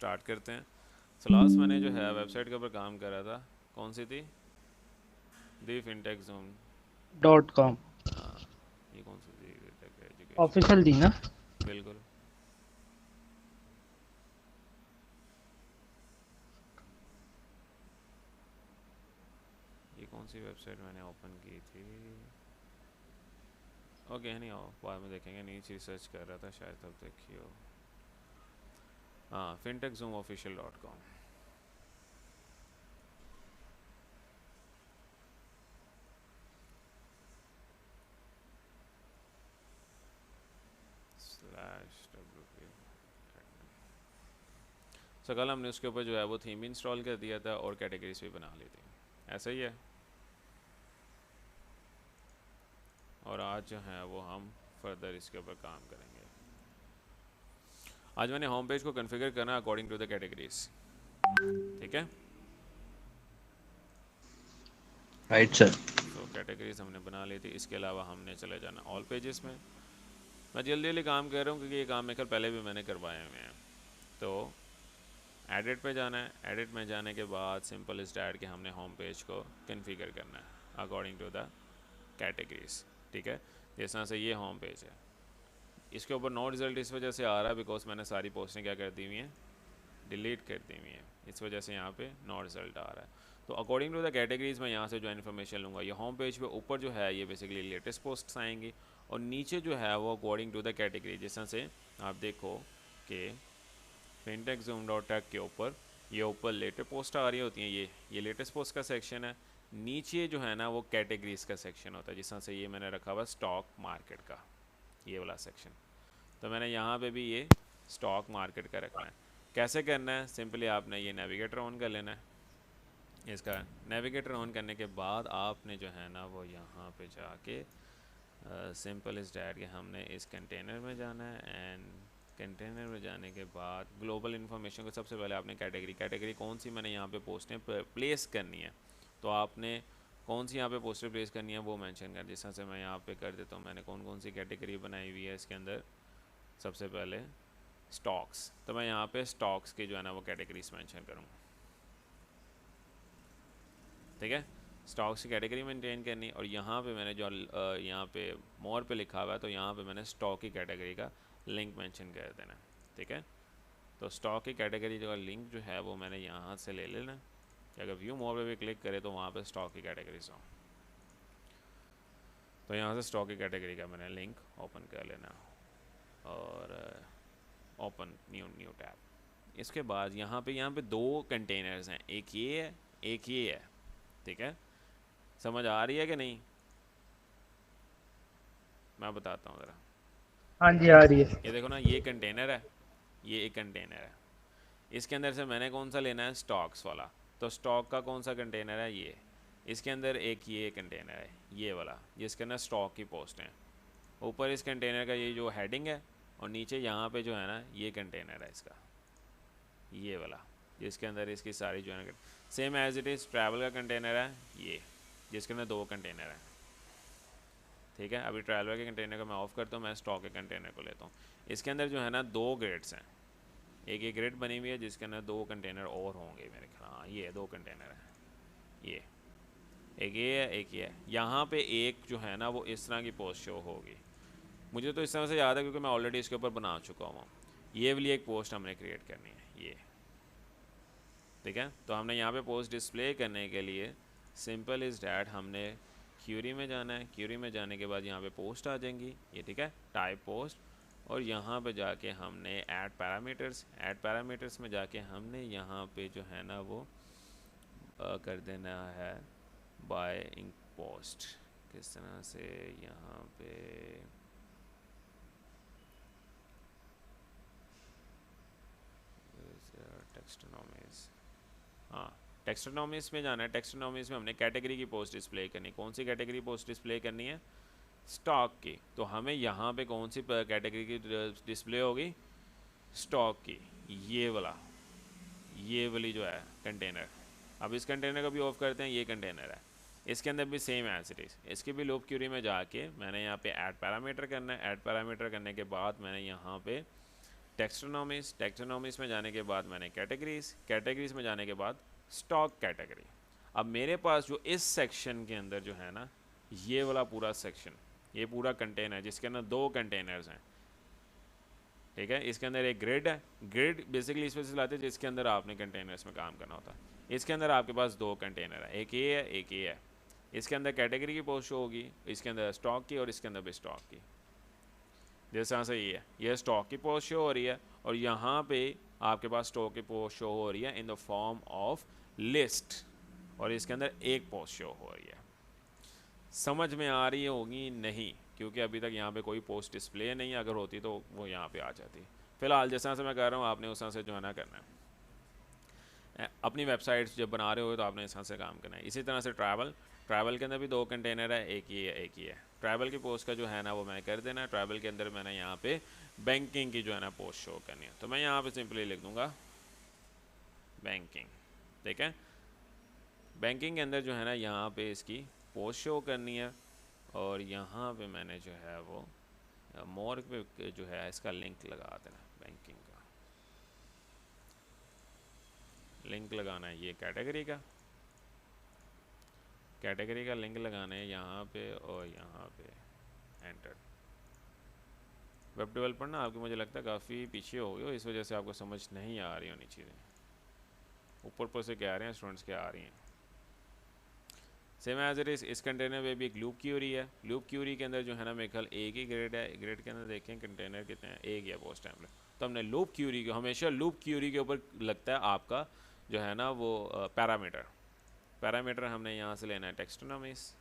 Start करते हैं। So last मैंने जो है वेबसाइट के ऊपर काम कर रहा था, कौन सी थी? दी फिनटेक जोन। .com। हाँ, ये कौन सी थी? Take education. ऑफिशियल थी ना। बिल्कुल। ये कौन सी वेबसाइट मैंने ओपन की थी? ओके, नहीं आओ बाद में देखेंगे, नीचे रिसर्च कर रहा था शायद तब देखी हो। हाँ, fintechzoomofficial.com। /wp। सो कल हमने उसके ऊपर जो है वो थीम इंस्टॉल कर दिया था और कैटेगरीज भी बना ली थी, ऐसा ही है। और आज जो है वो हम फर्दर इसके ऊपर काम करेंगे। आज मैंने होम पेज को कॉन्फ़िगर करना अकॉर्डिंग टू द कैटेगरीज, ठीक है। Right sir. सो कैटेगरीज हमने बना ली थी, इसके अलावा हमने चले जाना ऑल पेजेस में। मैं जल्दी जल्दी काम कर रहा हूँ क्योंकि ये काम मेरे ख्याल पहले भी मैंने करवाए हुए हैं। तो एडिट पे जाना है, एडिट में जाने के बाद सिंपल इस डैट कि हमने होम पेज को कॉन्फ़िगर करना है अकॉर्डिंग टू द कैटेगरीज, ठीक है। जिस तरह से ये होम पेज है, इसके ऊपर नो रिज़ल्ट इस वजह से आ रहा है बिकॉज मैंने सारी पोस्टें क्या कर दी हुई हैं, डिलीट कर दी हुई हैं, इस वजह से यहाँ पे नो रिज़ल्ट आ रहा है। तो अकॉर्डिंग टू द कैटेगरीज मैं यहाँ से जो इन्फॉर्मेशन लूँगा, ये होम पेज पे ऊपर जो है ये बेसिकली लेटेस्ट पोस्ट्स आएंगी और नीचे जो है वो अकॉर्डिंग टू द कैटेगरी, जिस तरह से आप देखो कि fintechzoom.tech के ऊपर ये ऊपर लेटेस्ट पोस्ट आ रही होती हैं, ये लेटेस्ट पोस्ट का सेक्शन है। नीचे जो है ना वो कैटेगरीज का सेक्शन होता है, जिस तरह से ये मैंने रखा हुआ स्टॉक मार्केट का ये वाला सेक्शन। तो मैंने यहाँ पे भी ये स्टॉक मार्केट का रखना है। कैसे करना है? सिंपली आपने ये नेविगेटर ऑन कर लेना है। इसका नेविगेटर ऑन करने के बाद आपने जो है ना वो यहाँ पे जाके सिंपल इस डैट कि हमने इस कंटेनर में जाना है एंड कंटेनर में जाने के बाद ग्लोबल इन्फॉर्मेशन को सबसे पहले आपने कैटेगरी कौन सी मैंने यहाँ पे पोस्टें प्लेस करनी है, तो आपने कौन सी यहाँ पे पोस्टर प्लेस करनी है वो मेंशन कर। जिस तरह से मैं यहाँ पे कर देता हूँ, मैंने कौन कौन सी कैटेगरी बनाई हुई है इसके अंदर। सबसे पहले स्टॉक्स, तो मैं यहाँ पे स्टॉक्स की जो है ना वो कैटेगरीज मेंशन करूँगा, ठीक है। स्टॉक्स की कैटेगरी मेंटेन करनी और यहाँ पे मैंने जो यहाँ पे मोर पे लिखा हुआ है तो यहाँ पे मैंने स्टॉक की कैटेगरी का लिंक मेंशन कर देना, ठीक है। तो स्टॉक की कैटेगरी जो लिंक जो है वो मैंने यहाँ से ले लेना कि अगर व्यू मोर पे भी क्लिक करे तो वहाँ पे स्टॉक की कैटेगरीज हो। तो यहाँ से स्टॉक की कैटेगरी का मैंने लिंक ओपन कर लेना और ओपन न्यू टैब। इसके बाद यहाँ पे दो कंटेनर्स हैं, एक ये है एक ये है, ठीक है। समझ आ रही है कि नहीं? मैं बताता हूँ ज़रा। हाँ जी, आ रही है। ये देखो ना, ये कंटेनर है, ये एक कंटेनर है। इसके अंदर से मैंने कौन सा लेना है? स्टॉक्स वाला। तो स्टॉक का कौन सा कंटेनर है? ये। इसके अंदर एक ये कंटेनर है ये वाला, जिसके अंदर स्टॉक की पोस्ट हैं। ऊपर इस कंटेनर का ये जो हेडिंग है और नीचे यहाँ पे जो है ना ये कंटेनर है इसका, ये वाला, जिसके अंदर इसकी सारी जो है ना same as it is travel का कंटेनर है ये, जिसके अंदर दो कंटेनर हैं, ठीक है। अभी ट्रैवलर के कंटेनर को मैं ऑफ़ करता हूँ, मैं स्टॉक के कंटेनर को लेता हूँ। इसके अंदर जो है ना दो ग्रेड्स हैं, एक ये ग्रेड बनी हुई है जिसके अंदर दो कंटेनर और होंगे मेरे ख्याल। हाँ, ये दो कंटेनर हैं, ये एक ये है एक ये है। यहाँ पे एक जो है ना वो इस तरह की पोस्ट शो होगी, मुझे तो इस तरह से याद है क्योंकि मैं ऑलरेडी इसके ऊपर बना चुका हूँ। ये वाली एक पोस्ट हमने क्रिएट करनी है ये, ठीक है। तो हमने यहाँ पे पोस्ट डिस्प्ले करने के लिए सिंपल इज़ डैट हमने क्यूरी में जाना है। क्यूरी में जाने के बाद यहाँ पे पोस्ट आ जाएंगी ये, ठीक है, टाइप पोस्ट। और यहाँ पे जाके हमने ऐड पैरामीटर्स में जाके हमने यहाँ पे जो है ना वो कर देना है बाय इंक पोस्ट। किस तरह से यहाँ पे टेक्स्टोनॉमीज, हाँ टेक्स्टोनॉमीज में जाना है। टेक्स्टोनॉमीज में हमने कैटेगरी की पोस्ट डिस्प्ले करनी। कौन सी कैटेगरी पोस्ट डिस्प्ले करनी है? स्टॉक की। तो हमें यहाँ पे कौन सी कैटेगरी की डिस्प्ले होगी? स्टॉक की, ये वाली जो है कंटेनर। अब इस कंटेनर को भी ऑफ करते हैं, ये कंटेनर है, इसके अंदर भी सेम एज इट इज़। इसके भी लूप क्यूरी में जाके मैंने यहाँ पे ऐड पैरामीटर करना है। ऐड पैरामीटर करने के बाद मैंने यहाँ पे टेक्सोनॉमीज में जाने के बाद मैंने कैटेगरीज में जाने के बाद स्टॉक कैटेगरी। अब मेरे पास जो इस सेक्शन के अंदर जो है ना, ये वाला पूरा सेक्शन, ये पूरा कंटेनर जिसके अंदर 2 कंटेनर्स हैं, ठीक है। इसके अंदर एक ग्रिड है, ग्रिड बेसिकली इस वजह से लाते हैं जिसके अंदर आपने कंटेनर्स में काम करना होता है। इसके अंदर आपके पास 2 कंटेनर है, एक ये है एक ये है। इसके अंदर कैटेगरी की पोस्ट शो होगी, इसके अंदर स्टॉक की और इसके अंदर भी स्टॉक की। जैसे यहाँ से ये स्टॉक की पोस्ट शो हो रही है और यहाँ पे आपके पास स्टॉक की पोस्ट शो हो रही है in the form of list, और इसके अंदर एक पोस्ट शो हो रही है। समझ में आ रही होगी नहीं, क्योंकि अभी तक यहाँ पे कोई पोस्ट डिस्प्ले नहीं है, अगर होती तो वो यहाँ पे आ जाती। फिलहाल जैसा से मैं कह रहा हूँ आपने उस तरह से जो है ना करना है। अपनी वेबसाइट जब बना रहे हो तो आपने इस तरह से काम करना है। इसी तरह से ट्रैवल के अंदर भी 2 कंटेनर है, एक ही है एक ही है। ट्रैवल की पोस्ट का जो है ना वो मैंने कर देना है। ट्रैवल के अंदर मैंने यहाँ पे बैंकिंग की जो है ना पोस्ट शो करनी है, तो मैं यहाँ पे सिंपली लिख दूँगा बैंकिंग, ठीक है। बैंकिंग के अंदर जो है ना यहाँ पे इसकी पोस्ट शो करनी है, और यहाँ पे मैंने जो है वो मोर पे जो है इसका लिंक लगा देना। बैंकिंग का लिंक लगाना है, ये कैटेगरी का लिंक लगाना है यहाँ पे और यहाँ पे एंटर। वेब डेवलपर ना आपकी मुझे लगता है काफ़ी पीछे हो गए हो, इस वजह से आपको समझ नहीं आ रही होनी चीज़ें। ऊपर से क्या आ रहे हैं स्टूडेंट्स, क्या आ रही हैं। सेम एज इट इज़ इस कंटेनर में भी एक लूप क्यूरी है। लूप क्यूरी के अंदर जो है ना मेरे ख्याल एक ही ग्रेड है। ग्रेड के अंदर देखें कंटेनर कितने हैं, एक या पोस्ट टेम्पलेट। तो हमने लूप क्यूरी को, हमेशा लूप क्यूरी के ऊपर लगता है आपका जो है ना वो पैरामीटर हमने यहाँ से लेना है टेक्सोनॉमीज,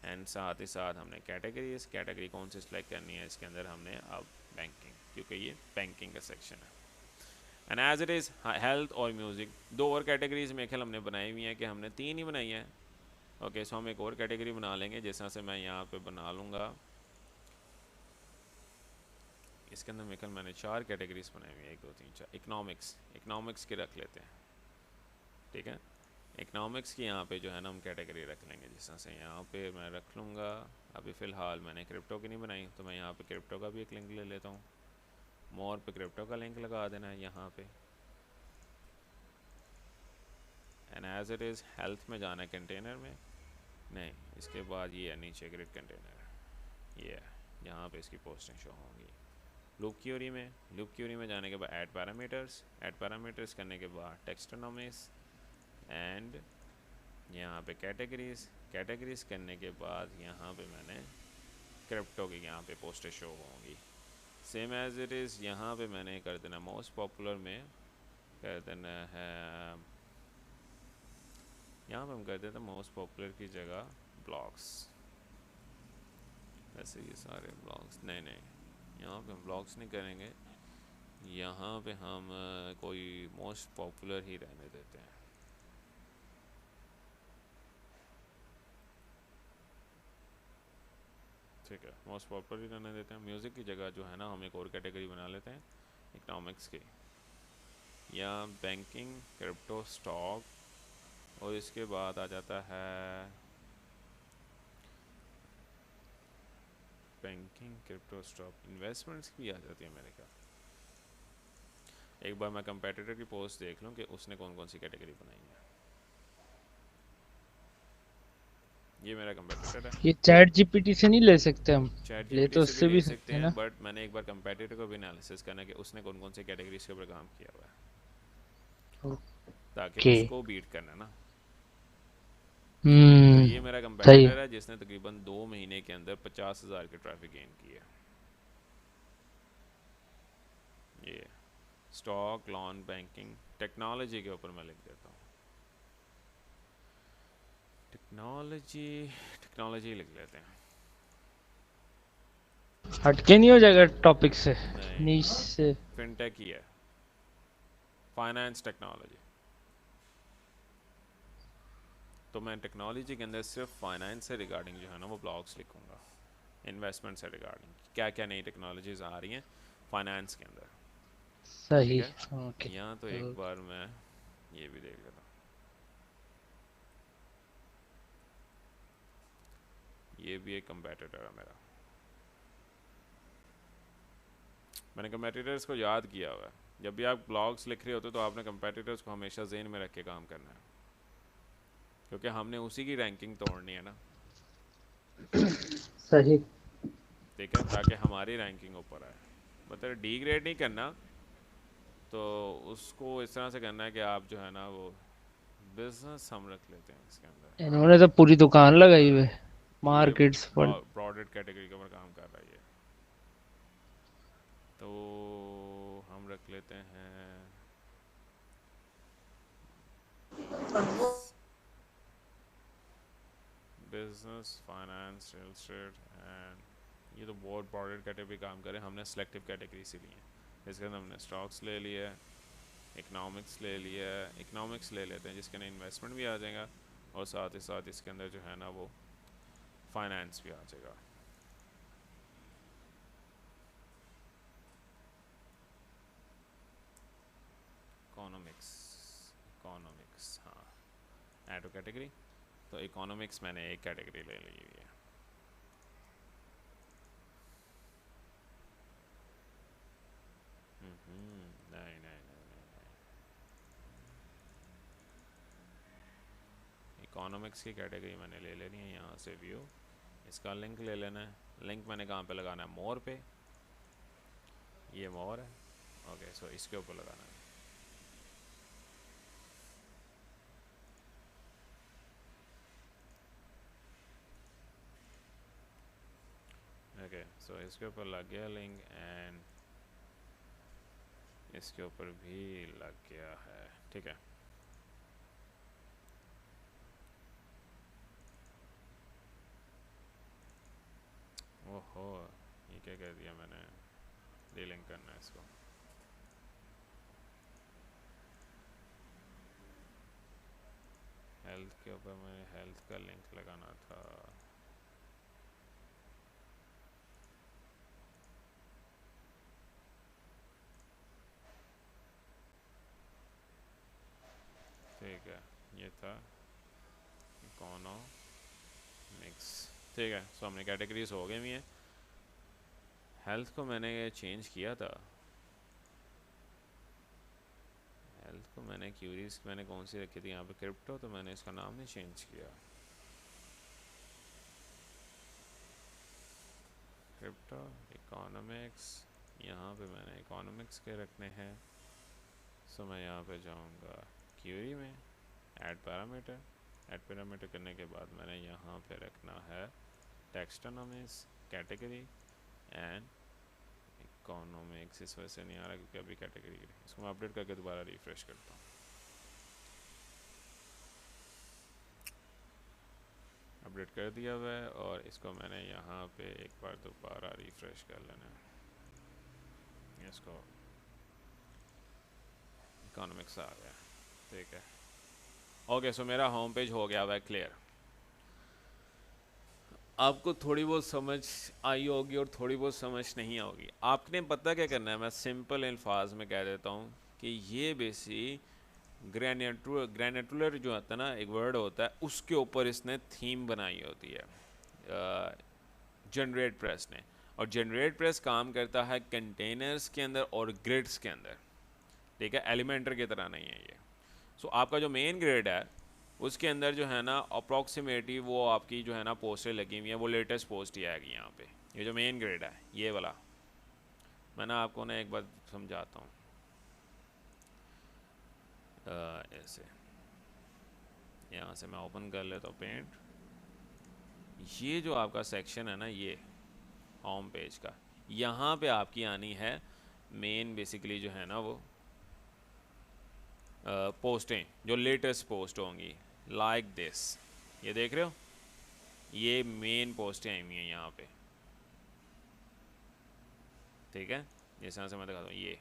एंड साथ ही साथ हमने कैटेगरी कौन सी सिलेक्ट करनी है, इसके अंदर हमने अब बैंकिंग, क्योंकि ये बैंकिंग का सेक्शन है। And as it is health और म्यूज़िक 2 और कैटेगरीज में ख्याल हमने बनाई हुई हैं, कि हमने 3 ही बनाई हैं। ओके, सो हम एक और कैटेगरी बना लेंगे, जिस तरह से मैं यहाँ पे बना लूँगा। इसके अंदर मेरे ख्याल मैंने 4 कैटेगरीज बनाई हुई है, 1 2 3 4। इकनॉमिक्स की रख लेते हैं, ठीक है। इकनॉमिक्स की यहाँ पे जो है ना हम कैटेगरी रख लेंगे, जिस तरह से यहाँ पे मैं रख लूँगा। अभी फ़िलहाल मैंने क्रिप्टो की नहीं बनाई, तो मैं यहाँ पे क्रिप्टो का भी एक लिंक ले लेता हूँ। मोर पे क्रिप्टो का लिंक लगा देना है यहाँ पे। And as it is health में जाना है कंटेनर में, नहीं इसके बाद ये है नीचे ग्रिड कंटेनर, ये है यहाँ पे इसकी पोस्टिंग शो होंगी। लूप क्यूरी में जाने के बाद ऐड पैरामीटर्स करने के बाद टेक्सोनॉमीज, एंड यहाँ पे कैटेगरीज करने के बाद यहाँ पे मैंने क्रिप्टो की यहाँ पे पोस्टें शो होंगी। सेम एज इट इज़ यहाँ पे मैंने कर देना मोस्ट पॉपुलर में कर देना है, यहाँ पे हम कर देते हैं मोस्ट पॉपुलर की जगह ब्लॉग्स। वैसे ये सारे ब्लॉग्स नहीं, यहाँ पे हम ब्लॉग्स नहीं करेंगे, यहाँ पे हम कोई मोस्ट पॉपुलर ही रहने देते हैं। ठीक है, मोस्ट पॉपुलर ही रहने देते हैं। म्यूज़िक की जगह जो है ना हम एक और कैटेगरी बना लेते हैं इकनॉमिक्स की, या बैंकिंग क्रिप्टो स्टॉक, और इसके बाद आ जाता है बैंकिंग क्रिप्टो स्टॉक। इन्वेस्टमेंट्स भी आ जाती है मेरे ख्याल। एक बार मैं कंपेटिटर की पोस्ट देख लूँ कि उसने कौन कौन सी कैटेगरी बनाई है। ये मेरा कंपेटिटर है। ये चैट जीपीटी से नहीं ले सकते हम? चैट ले जीपीटी तो से भी उससे ले भी सकते सकते हैं हैं, ना? बट मैंने एक बार कंपेटिटर को भी एनालिसिस करना कि उसने कौन कौन सी कैटेगरीज के ऊपर काम किया हुआ है, ताकि ओके। उसको बीट करना ना। तो ये मेरा सही है। कंपेटिटर है जिसने तकरीबन 2 महीने के अंदर 50,000 की ट्रैफिक गेन की है। ये स्टॉक लॉन बैंकिंग टेक्नोलॉजी के ऊपर मैं लिख देता हूँ, टेक्नोलॉजी लिख लेते हैं। हटके नहीं हो जाएगा टॉपिक से, नहीं, नीश से? फिनटेक ही है, फाइनेंस टेक्नोलॉजी। तो मैं टेक्नोलॉजी के अंदर सिर्फ फाइनेंस से रिगार्डिंग जो है ना वो ब्लॉग्स लिखूँगा। इन्वेस्टमेंट से रिगार्डिंग क्या क्या नई टेक्नोलॉजीज़ आ रही हैं फाइनेंस के अंदर, ठीक सही। है। ओके। यहाँ तो एक बार मैं ये भी देख लेता हूँ। ये भी एक कंपेटिटर है मेरा। मैंने कंपेटिटर्स को याद किया हुआ है। जब भी आप ब्लॉग्स लिख रहे होते हो तो आपने कंपेटिटर्स को हमेशा ज़हन में रख के काम करना है, क्योंकि हमने उसी की रैंकिंग तोड़नी है ना। सही। ठीक है, ताकि हमारी रैंकिंग ऊपर आए। मतलब डी ग्रेड नहीं करना, तो उसको इस तरह से करना है कि आप जो है ना वो बिजनेस हम रख लेते हैं इसके अंदर। इन्होंने तो पूरी दुकान लगाई हुई है, ये मार्केट्स पर। ब्रॉडेड कैटेगरी के ऊपर काम कर रहा है ये, तो हम रख लेते हैं business, finance, real estate and ये तो बहुत ब्रॉडेड कैटेगरी काम करे। हमने सेलेक्टिव कैटेगरी से ली है। इसके अंदर हमने स्टॉक्स ले लिया है, इकनॉमिक्स ले लिया है। इकनॉमिक्स ले लेते हैं जिसके अंदर इन्वेस्टमेंट भी आ जाएगा और साथ ही साथ इसके अंदर जो है ना वो फाइनेंस भी आ जाएगा। इकोनॉमिक्स, इकोनॉमिक्स हाँ, ऐड टू कैटेगरी। तो इकोनॉमिक्स मैंने एक कैटेगरी ले ली हुई है। नहीं नहीं नहीं नहीं नहीं, इकोनॉमिक्स की कैटेगरी मैंने ले लेनी है। यहाँ से व्यू, इसका लिंक ले लेना है। लिंक मैंने कहाँ पे लगाना है? मोर पे। ये मोर है, ओके। सो इसके ऊपर लगाना है। ओके, सो इसके ऊपर लग गया लिंक एंड इसके ऊपर भी लग गया है। ठीक है, ओहो ये क्या कह दिया मैंने, डीलिंक करना है इसको। हेल्थ के ऊपर मैंने हेल्थ का लिंक लगाना था। ठीक है, ये था इकोनॉमिक्स। ठीक है, सो हमने कैटेगरीज हो गई हुई हैं। हेल्थ को मैंने चेंज किया था। हेल्थ को मैंने क्यूरीज मैंने कौन सी रखी थी यहाँ पे? क्रिप्टो। तो मैंने इसका नाम नहीं चेंज किया। क्रिप्टो, इकोनॉमिक्स, यहाँ पे मैंने इकोनॉमिक्स के रखने हैं। सो मैं यहाँ पे जाऊँगा क्यूरी में, ऐड पैरामीटर। ऐड पैरामीटर करने के बाद मैंने यहाँ पे रखना है टेक्स्टोनॉमिक्स कैटेगरी एंड इकोनॉमिक्स। इस वजह से नहीं आ रहा क्योंकि अभी कैटेगरी, इसको मैं अपडेट करके दोबारा रिफ्रेश करता हूँ। अपडेट कर दिया हुआ है और इसको मैंने यहाँ पे एक बार दोबारा रिफ्रेश कर लेना है। इसको इकोनॉमिक्स आ गया। ठीक है, ओके। सो मेरा होम पेज हो गया हुआ है क्लियर। आपको थोड़ी बहुत समझ आई होगी और थोड़ी बहुत समझ नहीं होगी। आपने पता क्या करना है, मैं सिंपल अल्फाज में कह देता हूँ कि ये बेसिक ग्रेनेटुलर जो होता है ना, एक वर्ड होता है, उसके ऊपर इसने थीम बनाई होती है जनरेट प्रेस ने। और जनरेट प्रेस काम करता है कंटेनर्स के अंदर और ग्रिड्स के अंदर। ठीक है, एलिमेंटर की तरह नहीं है ये। सो आपका जो मेन ग्रिड है उसके अंदर जो है ना अप्रॉक्सीमेटली वो आपकी जो है ना पोस्टें लगी हुई हैं, वो लेटेस्ट पोस्ट ही आएगी यहाँ पे। ये जो मेन ग्रिड है ये वाला, मैं ना आपको ना एक बार समझाता हूँ। ऐसे यहाँ से मैं ओपन कर लेता हूँ पेंट। ये जो आपका सेक्शन है ना, ये होम पेज का, यहाँ पे आपकी आनी है मेन बेसिकली जो है ना वो पोस्टें, जो लेटेस्ट पोस्ट होंगी लाइक दिस। ये देख रहे हो, ये मेन पोस्टें आई हुई हैं यहाँ पे। ठीक है, जिस तरह से मैं दिखाता हूँ, ये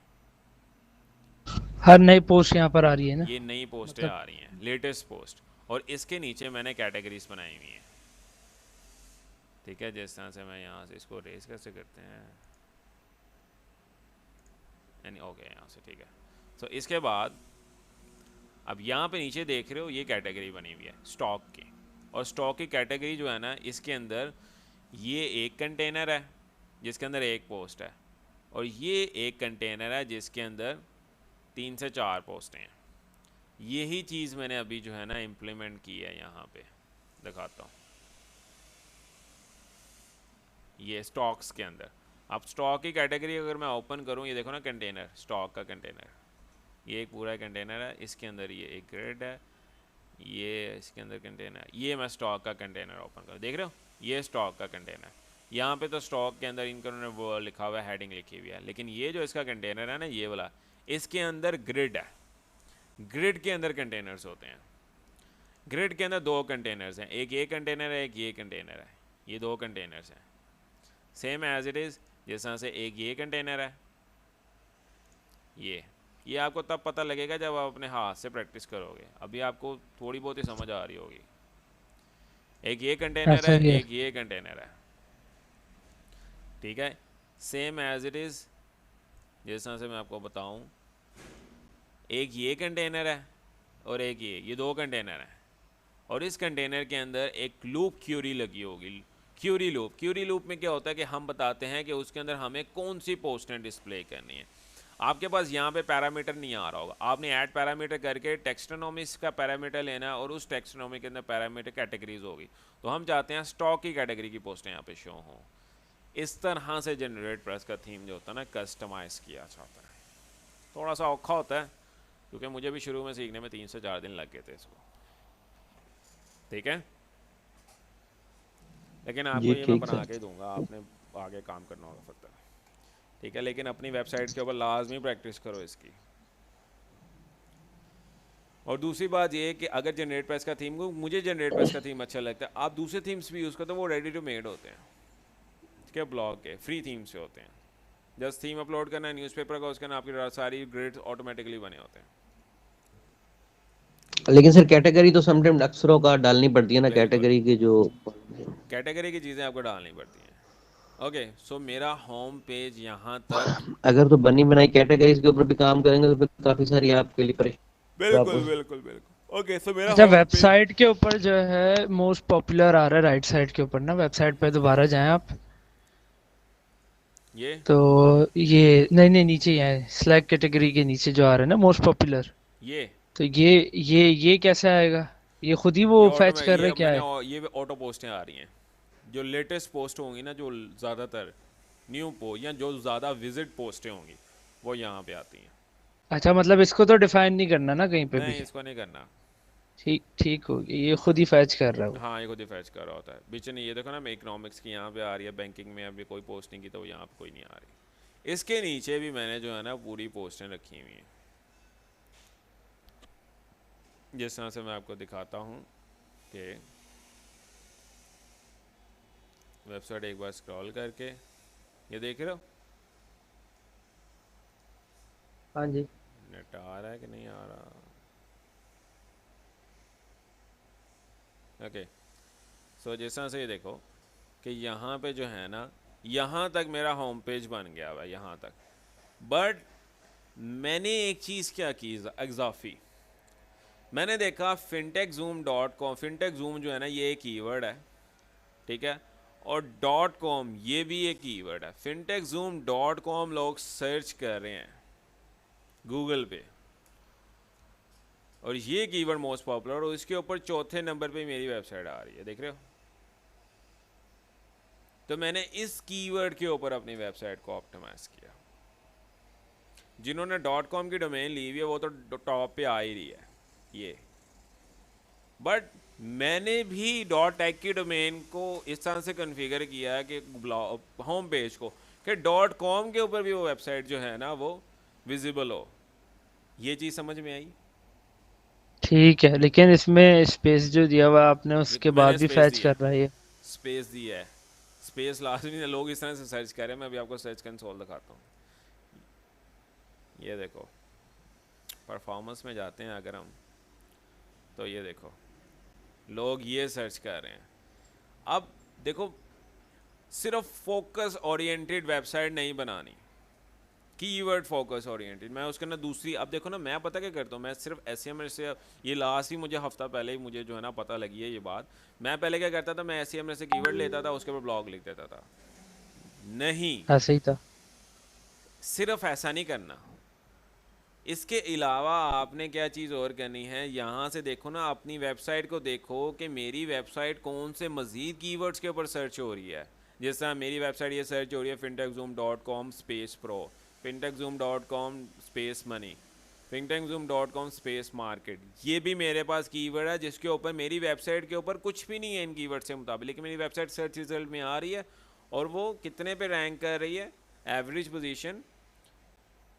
हर नई पोस्ट यहाँ पर आ रही है ना, ये नई पोस्टें मतलब। आ रही हैं, लेटेस्ट पोस्ट। और इसके नीचे मैंने कैटेगरीज बनाई हुई हैं। ठीक है, जिस तरह से मैं यहाँ से इसको रेस कैसे करते हैं, यानी ओके यहाँ से। ठीक है, तो इसके बाद अब यहाँ पे नीचे देख रहे हो ये कैटेगरी बनी हुई है स्टॉक की। और स्टॉक की कैटेगरी जो है ना, इसके अंदर ये एक कंटेनर है जिसके अंदर एक पोस्ट है। और ये एक कंटेनर है जिसके अंदर 3 से 4 पोस्टें हैं। यही चीज़ मैंने अभी जो है ना इम्प्लीमेंट की है, यहाँ पे दिखाता हूँ। ये स्टॉक्स के अंदर, अब स्टॉक की कैटेगरी अगर मैं ओपन करूँ, ये देखो ना कंटेनर, स्टॉक का कंटेनर, ये एक पूरा कंटेनर है, इसके अंदर ये एक ग्रिड है, ये इसके अंदर कंटेनर, ये मैं स्टॉक का कंटेनर ओपन करूँ, देख रहे हो ये स्टॉक का कंटेनर। यहाँ पे तो स्टॉक के अंदर इनका उन्होंने वो लिखा हुआ है, हेडिंग लिखी हुई है, लेकिन ये जो इसका कंटेनर है ना, ये वाला, इसके अंदर ग्रिड है। ग्रिड के अंदर कंटेनर्स होते हैं। ग्रिड के अंदर 2 कंटेनर्स हैं, एक ये कंटेनर है, एक ये कंटेनर है, ये 2 कंटेनर्स हैं, सेम एज इट इज़। जिस तरह से एक ये कंटेनर है, ये आपको तब पता लगेगा जब आप अपने हाथ से प्रैक्टिस करोगे, अभी आपको थोड़ी बहुत ही समझ आ रही होगी। एक ये कंटेनर ऐसा है, ही है। एक ये कंटेनर है, ठीक है, सेम एज इट इज़। जिस तरह से मैं आपको बताऊं, एक ये कंटेनर है और एक ये 2 कंटेनर हैं, और इस कंटेनर के अंदर एक लूप क्यूरी लगी होगी। क्यूरी लूप में क्या होता है कि हम बताते हैं कि उसके अंदर हमें कौन सी पोस्टें डिस्प्ले करनी है। आपके पास यहाँ पे पैरामीटर नहीं आ रहा होगा, आपने ऐड पैरामीटर करके टेक्स्टोनॉमिक्स का पैरामीटर लेना है, और उस टेक्स्टोनॉमी के अंदर पैरामीटर कैटेगरीज होगी। तो हम चाहते हैं स्टॉक की कैटेगरी की पोस्टें यहाँ पे शो हों। इस तरह से जनरेट प्रेस का थीम जो होता है ना, कस्टमाइज किया जाता है। थोड़ा सा औखा होता है, क्योंकि मुझे भी शुरू में सीखने में 3 से 4 दिन लग गए थे इसको, ठीक है, लेकिन आपको जी ये मैं ठीक बना सर। के दूंगा, आपने आगे काम करना होगा फिर तक, ठीक है। लेकिन अपनी वेबसाइट के ऊपर लाजमी प्रैक्टिस करो इसकी। और दूसरी बात ये कि अगर जनरेट प्रेस का थीम को, मुझे जनरेट प्रेस का थीम अच्छा लगता है, आप दूसरे थीम्स भी यूज़ करते हो, वो रेडी टू मेड होते हैं, ठीक है, ब्लॉग के फ्री थीम्स से होते हैं। जस्ट थीम अपलोड करना है न्यूज़पेपर का, उसके ना आपकी सारी ग्रिड्स ऑटोमेटिकली बने होते हैं। लेकिन सर कैटेगरी तो समटाइम अक्सरों का डालनी पड़ती है ना, बिल्कुल, कैटेगरी की जो। कैटेगरी की चीज़ें आपको डालनी पड़ती हैं। ओके, सो मेरा होम पेज यहाँ तक, अगर तो बनी बनाई कैटेगरीज के ऊपर भी काम करेंगे तो फिर काफी सारी आपके लिए परेशानी बिल्कुल आपको। बिल्कुल बिल्कुल। ओके, सो मेरा अच्छा, होम पेज, वेबसाइट के ऊपर जो है मोस्ट पॉपुलर आ रहा है राइट साइड के ऊपर ना, वेबसाइट पे दोबारा जाएं आप। ये तो ये नहीं नहीं, नीचे ही है, स्लैग कैटेगरी के नीचे जो आ रहा है ना मोस्ट पॉपुलर। ये तो ये कैसे आएगा? ये खुद ही ये वो ऑटो फैच में, कर रहे ये क्या मैंने है? ये ऑटो पोस्टें आ रही हैं, जो लेटेस्ट पोस्ट होंगी ना, जो ज़्यादातर न्यू पोस्ट या जो ज़्यादा विजिट पोस्टें होंगी, वो यहाँ पे आती हैं। अच्छा, मतलब इसको तो डिफाइन नहीं करना ना कहीं पे भी। नहीं, इसको नहीं करना। ठीक ठीक होगी, ये खुद ही फैच कर रहा है वो। हाँ, ये खुद ही फैच कर रहा होता है। बीच में ये देखो ना, मैं इकोनॉमिक्स की यहाँ पे आ रही है, बैंकिंग में अभी कोई पोस्ट नहीं की, तो यहाँ पे कोई नहीं आ रही। इसके नीचे भी मैंने जो है ना पूरी पोस्टें रखी हुई हैं, जिस तरह से मैं आपको दिखाता हूँ कि वेबसाइट एक बार स्क्रॉल करके, ये देख रहे हो हाँ जी। नेट आ रहा है कि नहीं आ रहा। ओके, सो जिस तरह से ये देखो कि यहाँ पे जो है ना, यहाँ तक मेरा होम पेज बन गया हुआ है, यहाँ तक। बट मैंने एक चीज़ क्या की इजाफी, मैंने देखा fintechzoom.com, फिनटेक जूम जो है ना, ये एक कीवर्ड है, ठीक है, और .com ये भी एक कीवर्ड है। fintechzoom.com लोग सर्च कर रहे हैं गूगल पे, और ये कीवर्ड मोस्ट पॉपुलर, और इसके ऊपर चौथे नंबर पे मेरी वेबसाइट आ रही है, देख रहे हो। तो मैंने इस कीवर्ड के ऊपर अपनी वेबसाइट को ऑप्टिमाइज किया। जिन्होंने .com की डोमेन ली हुई है वो तो टॉप पे आ ही रही है ये, बट मैंने भी .tech की डोमेन को इस तरह से कॉन्फ़िगर किया है कि होम पेज को, कि .com के ऊपर भी वो वेबसाइट जो है ना वो विजिबल हो। ये चीज़ समझ में आई? ठीक है, लेकिन इसमें स्पेस जो दिया हुआ है आपने उसके मैंने बाद भी स्पेस फैच दी कर है, रहा है ये। स्पेस दी है, स्पेस लाजमी है। लोग इस तरह से सर्च कर रहे हैं, मैं अभी आपको सर्च कंसोल दिखाता हूँ। ये देखो, परफॉर्मेंस में जाते हैं अगर हम, तो ये देखो लोग ये सर्च कर रहे हैं। अब देखो, सिर्फ फोकस ओरिएंटेड वेबसाइट नहीं बनानी, कीवर्ड फोकस ओरिएंटेड। मैं उसके अंदर दूसरी, अब देखो ना, मैं पता क्या करता हूँ, मैं सिर्फ एसईएमएस से, ये लास्ट ही मुझे हफ्ता पहले ही मुझे जो है ना पता लगी है ये बात। मैं पहले क्या करता था, मैं एसईएमएस से कीवर्ड लेता था, उसके ऊपर ब्लॉग लिख देता था। नहीं, ऐसे ही था। सिर्फ ऐसा नहीं करना, इसके अलावा आपने क्या चीज़ और करनी है, यहाँ से देखो ना, अपनी वेबसाइट को देखो कि मेरी वेबसाइट कौन से मज़ीद कीवर्ड्स के ऊपर सर्च हो रही है। जिस तरह मेरी वेबसाइट ये सर्च हो रही है fintechzoom.com space pro, fintechzoom.com space money, fintechzoom.com space market. ये भी मेरे पास कीवर्ड है जिसके ऊपर मेरी वेबसाइट के ऊपर कुछ भी नहीं है इन कीवर्ड से मुताबिक, लेकिन मेरी वेबसाइट सर्च रिजल्ट में आ रही है और वो कितने पे रैंक कर रही है, एवरेज पोजीशन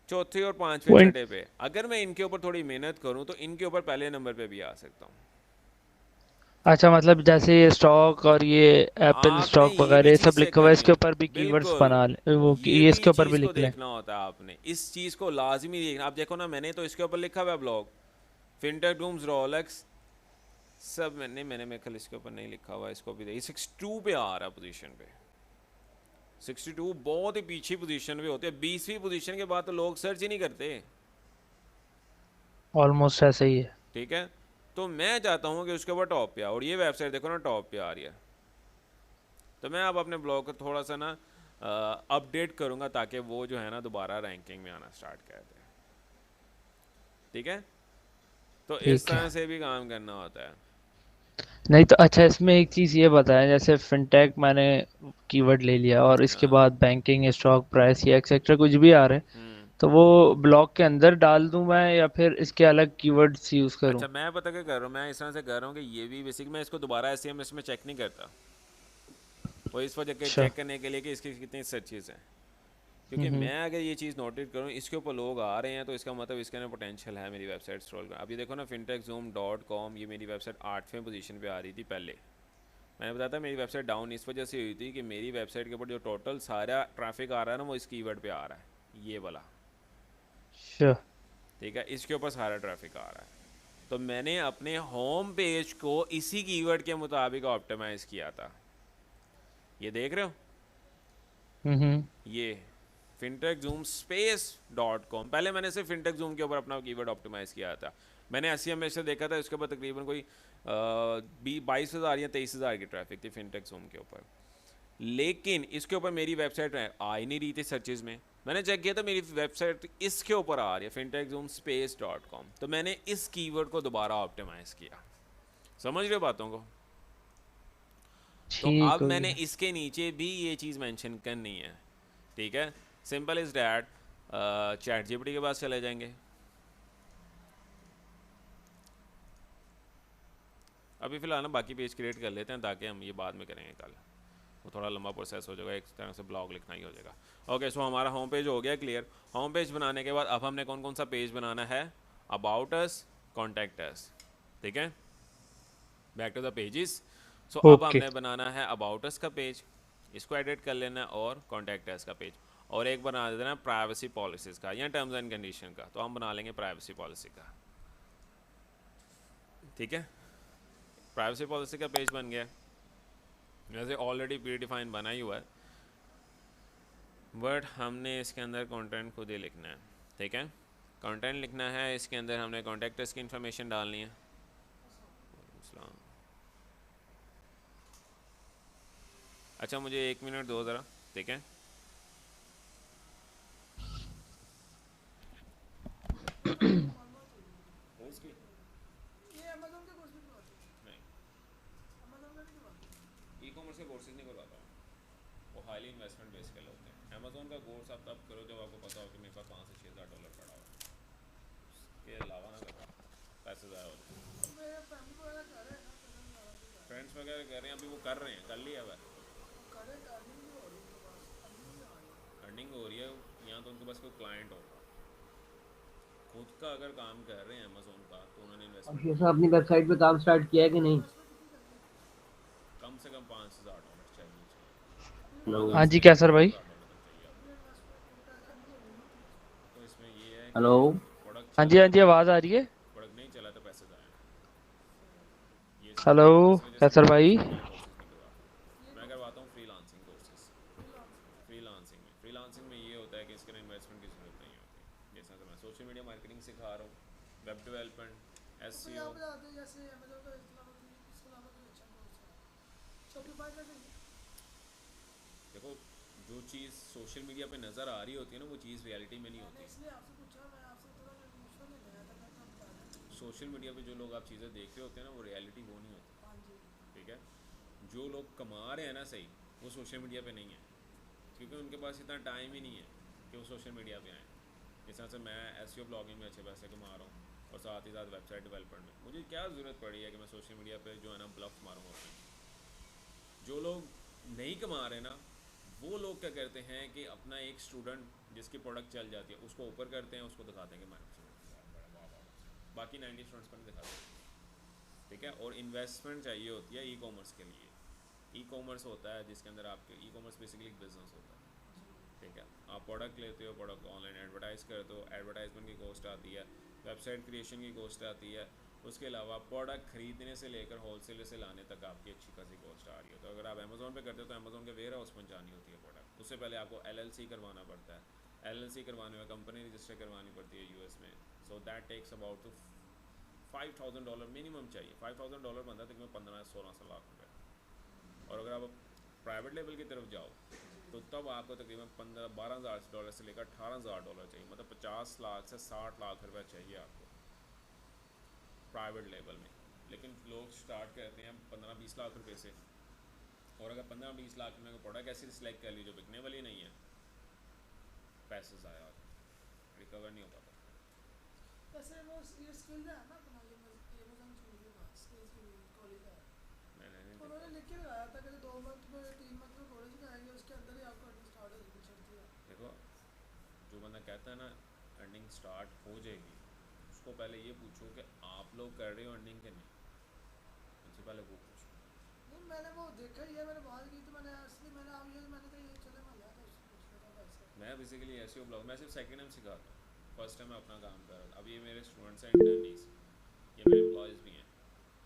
चौथे और पांचवें पॉइंट। छठे पे। अगर मैं इनके ऊपर थोड़ी मेहनत करूं तो इनके ऊपर पहले नंबर पे भी आ सकता हूं। अच्छा, मतलब जैसे ये स्टॉक और ये एप्पल आपने स्टॉक ये वगैरह भी ये चीज़ सब चेक लिखा हुआ है, करनी इसके है, ऊपर भी कीवर्ड्स बिल्कुल, बना ले वो ये ये भी इसके ऊपर भी चीज़ को लिख लें। देखना होता है आपने, इस चीज़ को लाजमी देखना। आप देखो ना, मैंने तो इसके ऊपर लिखा हुआ है ब्लॉग, फिंटेक डूम्स रोलेक्स सब मैंने मेरे ख्याल इसके ऊपर नहीं लिखा हुआ, इसको भी देखिए 62 पे आ रहा है पोजीशन पे। 62 बहुत ही पीछे पोजीशन पे होते हैं, 20वीं पोजीशन के बाद तो लोग सर्च ही नहीं करते। ऑलमोस्ट ऐसा ही है। ठीक है, तो मैं चाहता हूँ कि उसके ऊपर टॉप पे आ, और ये वेबसाइट देखो ना टॉप पे आ रही है। तो मैं अब अपने ब्लॉग को थोड़ा सा ना अपडेट करूँगा ताकि वो जो है ना दोबारा रैंकिंग में आना स्टार्ट कर दे। ठीक है, तो इस ठीक है। तरह से भी काम करना होता है। नहीं तो अच्छा, इसमें एक चीज़ ये बताएं, जैसे फिनटेक मैंने कीवर्ड ले लिया और इसके हाँ। बाद बैंकिंग, स्टॉक प्राइस या एक्सेट्रा कुछ भी आ रहे हैं, हम्म। तो वो ब्लॉक के अंदर डाल दूं मैं या फिर इसके अलग कीवर्ड्स यूज़ करूं? अच्छा, मैं पता क्या कर रहा हूँ, मैं इस तरह से कर रहा हूँ कि ये भी बेसिक मैं इसको दोबारा एसईएमएस में चेक नहीं करता, वो इस वजह के अच्छा। चेक करने के लिए कि इसकी कितनी सर्चेज हैं। क्योंकि हम्म। मैं अगर ये चीज़ नोटिस करूँ इसके ऊपर लोग आ रहे हैं तो इसका मतलब इसके अंदर पोटेंशियल है मेरी वेबसाइट स्क्रॉल कर। अब ये देखो ना, fintechzoom.com, ये मेरी वेबसाइट 8वें पोजीशन पे आ रही थी पहले। मैंने बताया था मेरी वेबसाइट डाउन इस वजह से हुई थी कि मेरी वेबसाइट के ऊपर जो टोटल सारा ट्रैफिक आ रहा है ना वो इस कीवर्ड पे आ रहा है, ये वाला। अच्छा। ठीक है, इसके ऊपर सारा ट्रैफिक आ रहा है। तो मैंने अपने होम पेज को इसी कीवर्ड के मुताबिक ऑप्टिमाइज़ किया था। ये देख रहे हो, हम्म। ये fintechzoom.com, पहले मैंने सिर्फ fintechzoom के ऊपर अपना कीवर्ड ऑप्टिमाइज़ किया था। मैंने एसईएमएस से देखा था, उसके ऊपर तकरीबन कोई 22,000 या 23,000 की ट्रैफिक थी fintechzoom के ऊपर। लेकिन इसके ऊपर मेरी वेबसाइट आ ही नहीं रही थी सर्चेज में। मैंने चेक किया था, मेरी वेबसाइट इसके ऊपर आ रही है fintechzoom.com, तो मैंने इस कीवर्ड को दोबारा ऑप्टिमाइज़ किया। समझ रहे हो बातों को? तो अब ठीक हो मैंने गया। इसके नीचे भी ये चीज़ मेंशन करनी है। ठीक है, simple is that. Chat GPT के पास चले जाएंगे। अभी फ़िलहाल ना बाकी पेज क्रिएट कर लेते हैं ताकि हम ये बाद में करेंगे कल, वो थोड़ा लंबा प्रोसेस हो जाएगा, एक तरह से ब्लॉग लिखना ही हो जाएगा। ओके, सो हमारा होम पेज हो गया क्लियर। होम पेज बनाने के बाद अब हमने कौन कौन सा पेज बनाना है? About us, contact us. ठीक है, बैक टू द पेजेस। सो अब ओके। हमने बनाना है अबाउट अस का पेज, इसको एडिट कर लेना है, और कॉन्टैक्ट अस का पेज, और एक बना देना प्राइवेसी पॉलिसीज़ का या टर्म्स एंड कंडीशन का। तो हम बना लेंगे प्राइवेसी पॉलिसी का। ठीक है, प्राइवेसी पॉलिसी का पेज बन गया। वैसे ऑलरेडी प्री डिफाइन बना ही हुआ है, बट हमने इसके अंदर कंटेंट खुद ही लिखना है। ठीक है, कंटेंट लिखना है, इसके अंदर हमने कॉन्टैक्ट अस की इन्फॉर्मेशन डालनी है। अच्छा, मुझे 1 मिनट दो ज़रा। ठीक है, ई कॉमर्स के कोर्सेज नहीं करवाता हूँ, वो हाईली इन्वेस्टमेंट बेस के होते हैं। अमेजोन का कोर्स आप तब करो जब आपको पता हो कि मेरे पास 5 से 6 हज़ार डॉलर पड़ा हो, इसके अलावा ना करो, पैसे ज़्यादा होते हैं। फ्रेंड्स वगैरह कह रहे हैं, अभी वो कर रहे हैं, कर लिया हुआ अर्निंग हो रही है यहाँ, तो उनके पास कोई क्लाइंट हो, खुद का अगर काम कर रहे हैं अमेजोन का, तो उन्होंने इन्वेस्टमेंट अक्षय की साहब है। अपनी वेबसाइट पे काम स्टार्ट किया है कि नहीं? कम से कम 5,000 डॉलर चाहिए, हेलो। अमेजोन हाँ से जी, लेके कैसर भाई। 5,000 डॉलर तक चाहिए आपको। तो इसमें ये है कि हेलो। प्रोडक्ट हाँ जी, चला, हाँ जी, आवाज़ आ रही है। प्रोडक्ट नहीं चला तो पैसे ज़ाया, ये सीन हेलो है। इस वजह से मैं कैसर भाई। अमेजोन के लिए कोर्सेज नहीं करवाता, मैं करवाता हूँ फ्रीलांसिंग कोर्सेज। फ्रीलांसिंग में ये होता है कि इसके लिए इन्वेस्टमेंट की ज़रूरत नहीं होती। जैसा कि मैं सोशल मीडिया मार्केटिंग सिखा रहा हूँ, वेब डेवलपमेंट, एसईओ। देखो, जो चीज़ सोशल मीडिया पे नज़र आ रही होती है ना, वो चीज़ रियलिटी में नहीं मैंने होती। इसलिए आपसे पूछा, मैं आपसे थोड़ा मशवरा लेने आया था, मैं तो बता दें। सोशल मीडिया पे जो लोग आप चीज़ें देख रहे होते हैं ना, वो रियलिटी वो नहीं होती। हाँ जी। ठीक है, जो लोग कमा रहे हैं ना सही, वो सोशल मीडिया पे नहीं है, क्योंकि उनके पास इतना टाइम ही नहीं है कि वो सोशल मीडिया पे आएँ। जिस तरह से मैं एसईओ ब्लॉगिंग में अच्छे पैसे कमा रहा हूँ और साथ ही साथ वेबसाइट डेवलपमेंट में, मुझे क्या ज़रूरत पड़ी है कि मैं सोशल मीडिया पे जो है ना ब्लफ मारूंगा अपने। जो लोग नहीं कमा रहे ना, वो लोग क्या करते हैं कि अपना एक स्टूडेंट जिसकी प्रोडक्ट चल जाती है उसको ऊपर करते हैं, उसको दिखाते हैं कि हमारे बाकी 90 स्टूडेंट्स पर नहीं दिखाते। ठीक है, और इन्वेस्टमेंट चाहिए होती है ई कॉमर्स के लिए। ई कॉमर्स होता है जिसके अंदर आपके ई कॉमर्स बेसिकली एक बिजनेस होता है। ठीक है, आप प्रोडक्ट लेते हो, प्रोडक्ट ऑनलाइन एडवर्टाइज करते हो, एडवर्टाइजमेंट की कॉस्ट आती है, वेबसाइट क्रिएशन की कॉस्ट आती है, उसके अलावा प्रोडक्ट खरीदने से लेकर होलसेलर से लाने तक आपकी अच्छी खासी कॉस्ट आ रही है। तो अगर आप अमेज़ोन पे करते हो तो अमेज़ोन के वेयर हाउस पहुँचानी होती है प्रोडक्ट, उससे पहले आपको LLC करवाना पड़ता है, LLC करवाने में कंपनी रजिस्टर करवानी पड़ती है US में। So that takes about to $5,000 minimum चाहिए। $5,000 बनता है तकरीबन 15-16 लाख रुपये। और अगर आप प्राइवेट लेवल की तरफ जाओ तो तब आपको तकरीबन 12,000 से लेकर $18,000 चाहिए, मतलब 50 लाख से 60 लाख रुपए चाहिए आपको प्राइवेट लेवल में। लेकिन लोग स्टार्ट करते हैं 15-20 लाख रुपए से, और अगर 15-20 लाख रुपये का प्रोडक्ट ऐसे सिलेक्ट कर ली जो बिकने वाली नहीं है, पैसे ज़ाया रिकवर नहीं हो पाता। वैसे वो ये स्किल है ना अपना, ये अमेज़न चूज़ का स्किल्स की कॉलेज है, मैंने नहीं तो देखा। उन्होंने लिख के लगाया था कि 2 मंथ में 3 मंथ में कॉलेज में आएंगे, उसके अंदर ही आपको अर्निंग स्टार्ट हो जाएगी चलती है। देखो, जो बंदा कहता है ना अर्निंग स्टार्ट हो जाएगी, उसको पहले ये पूछो कि आप लोग कर रहे हो अर्निंग के नहीं, सबसे पहले वो पूछो। नहीं मैंने वो देखा ही है, मैंने बात की तो मैंने असली मैंने आप ये मैंने तो ये चले मैं गया था उससे पूछने का पैसे। मैं बेसिकली ऐसे ब्लॉग, मैं सिर्फ सेकेंड टाइम सिखाता हूँ, फर्स्ट टाइम मैं अपना काम कर रहा था। अब ये मेरे स्टूडेंट्स हैं, इंटर्नीस, ये मेरे एम्प्लॉयज़ भी हैं,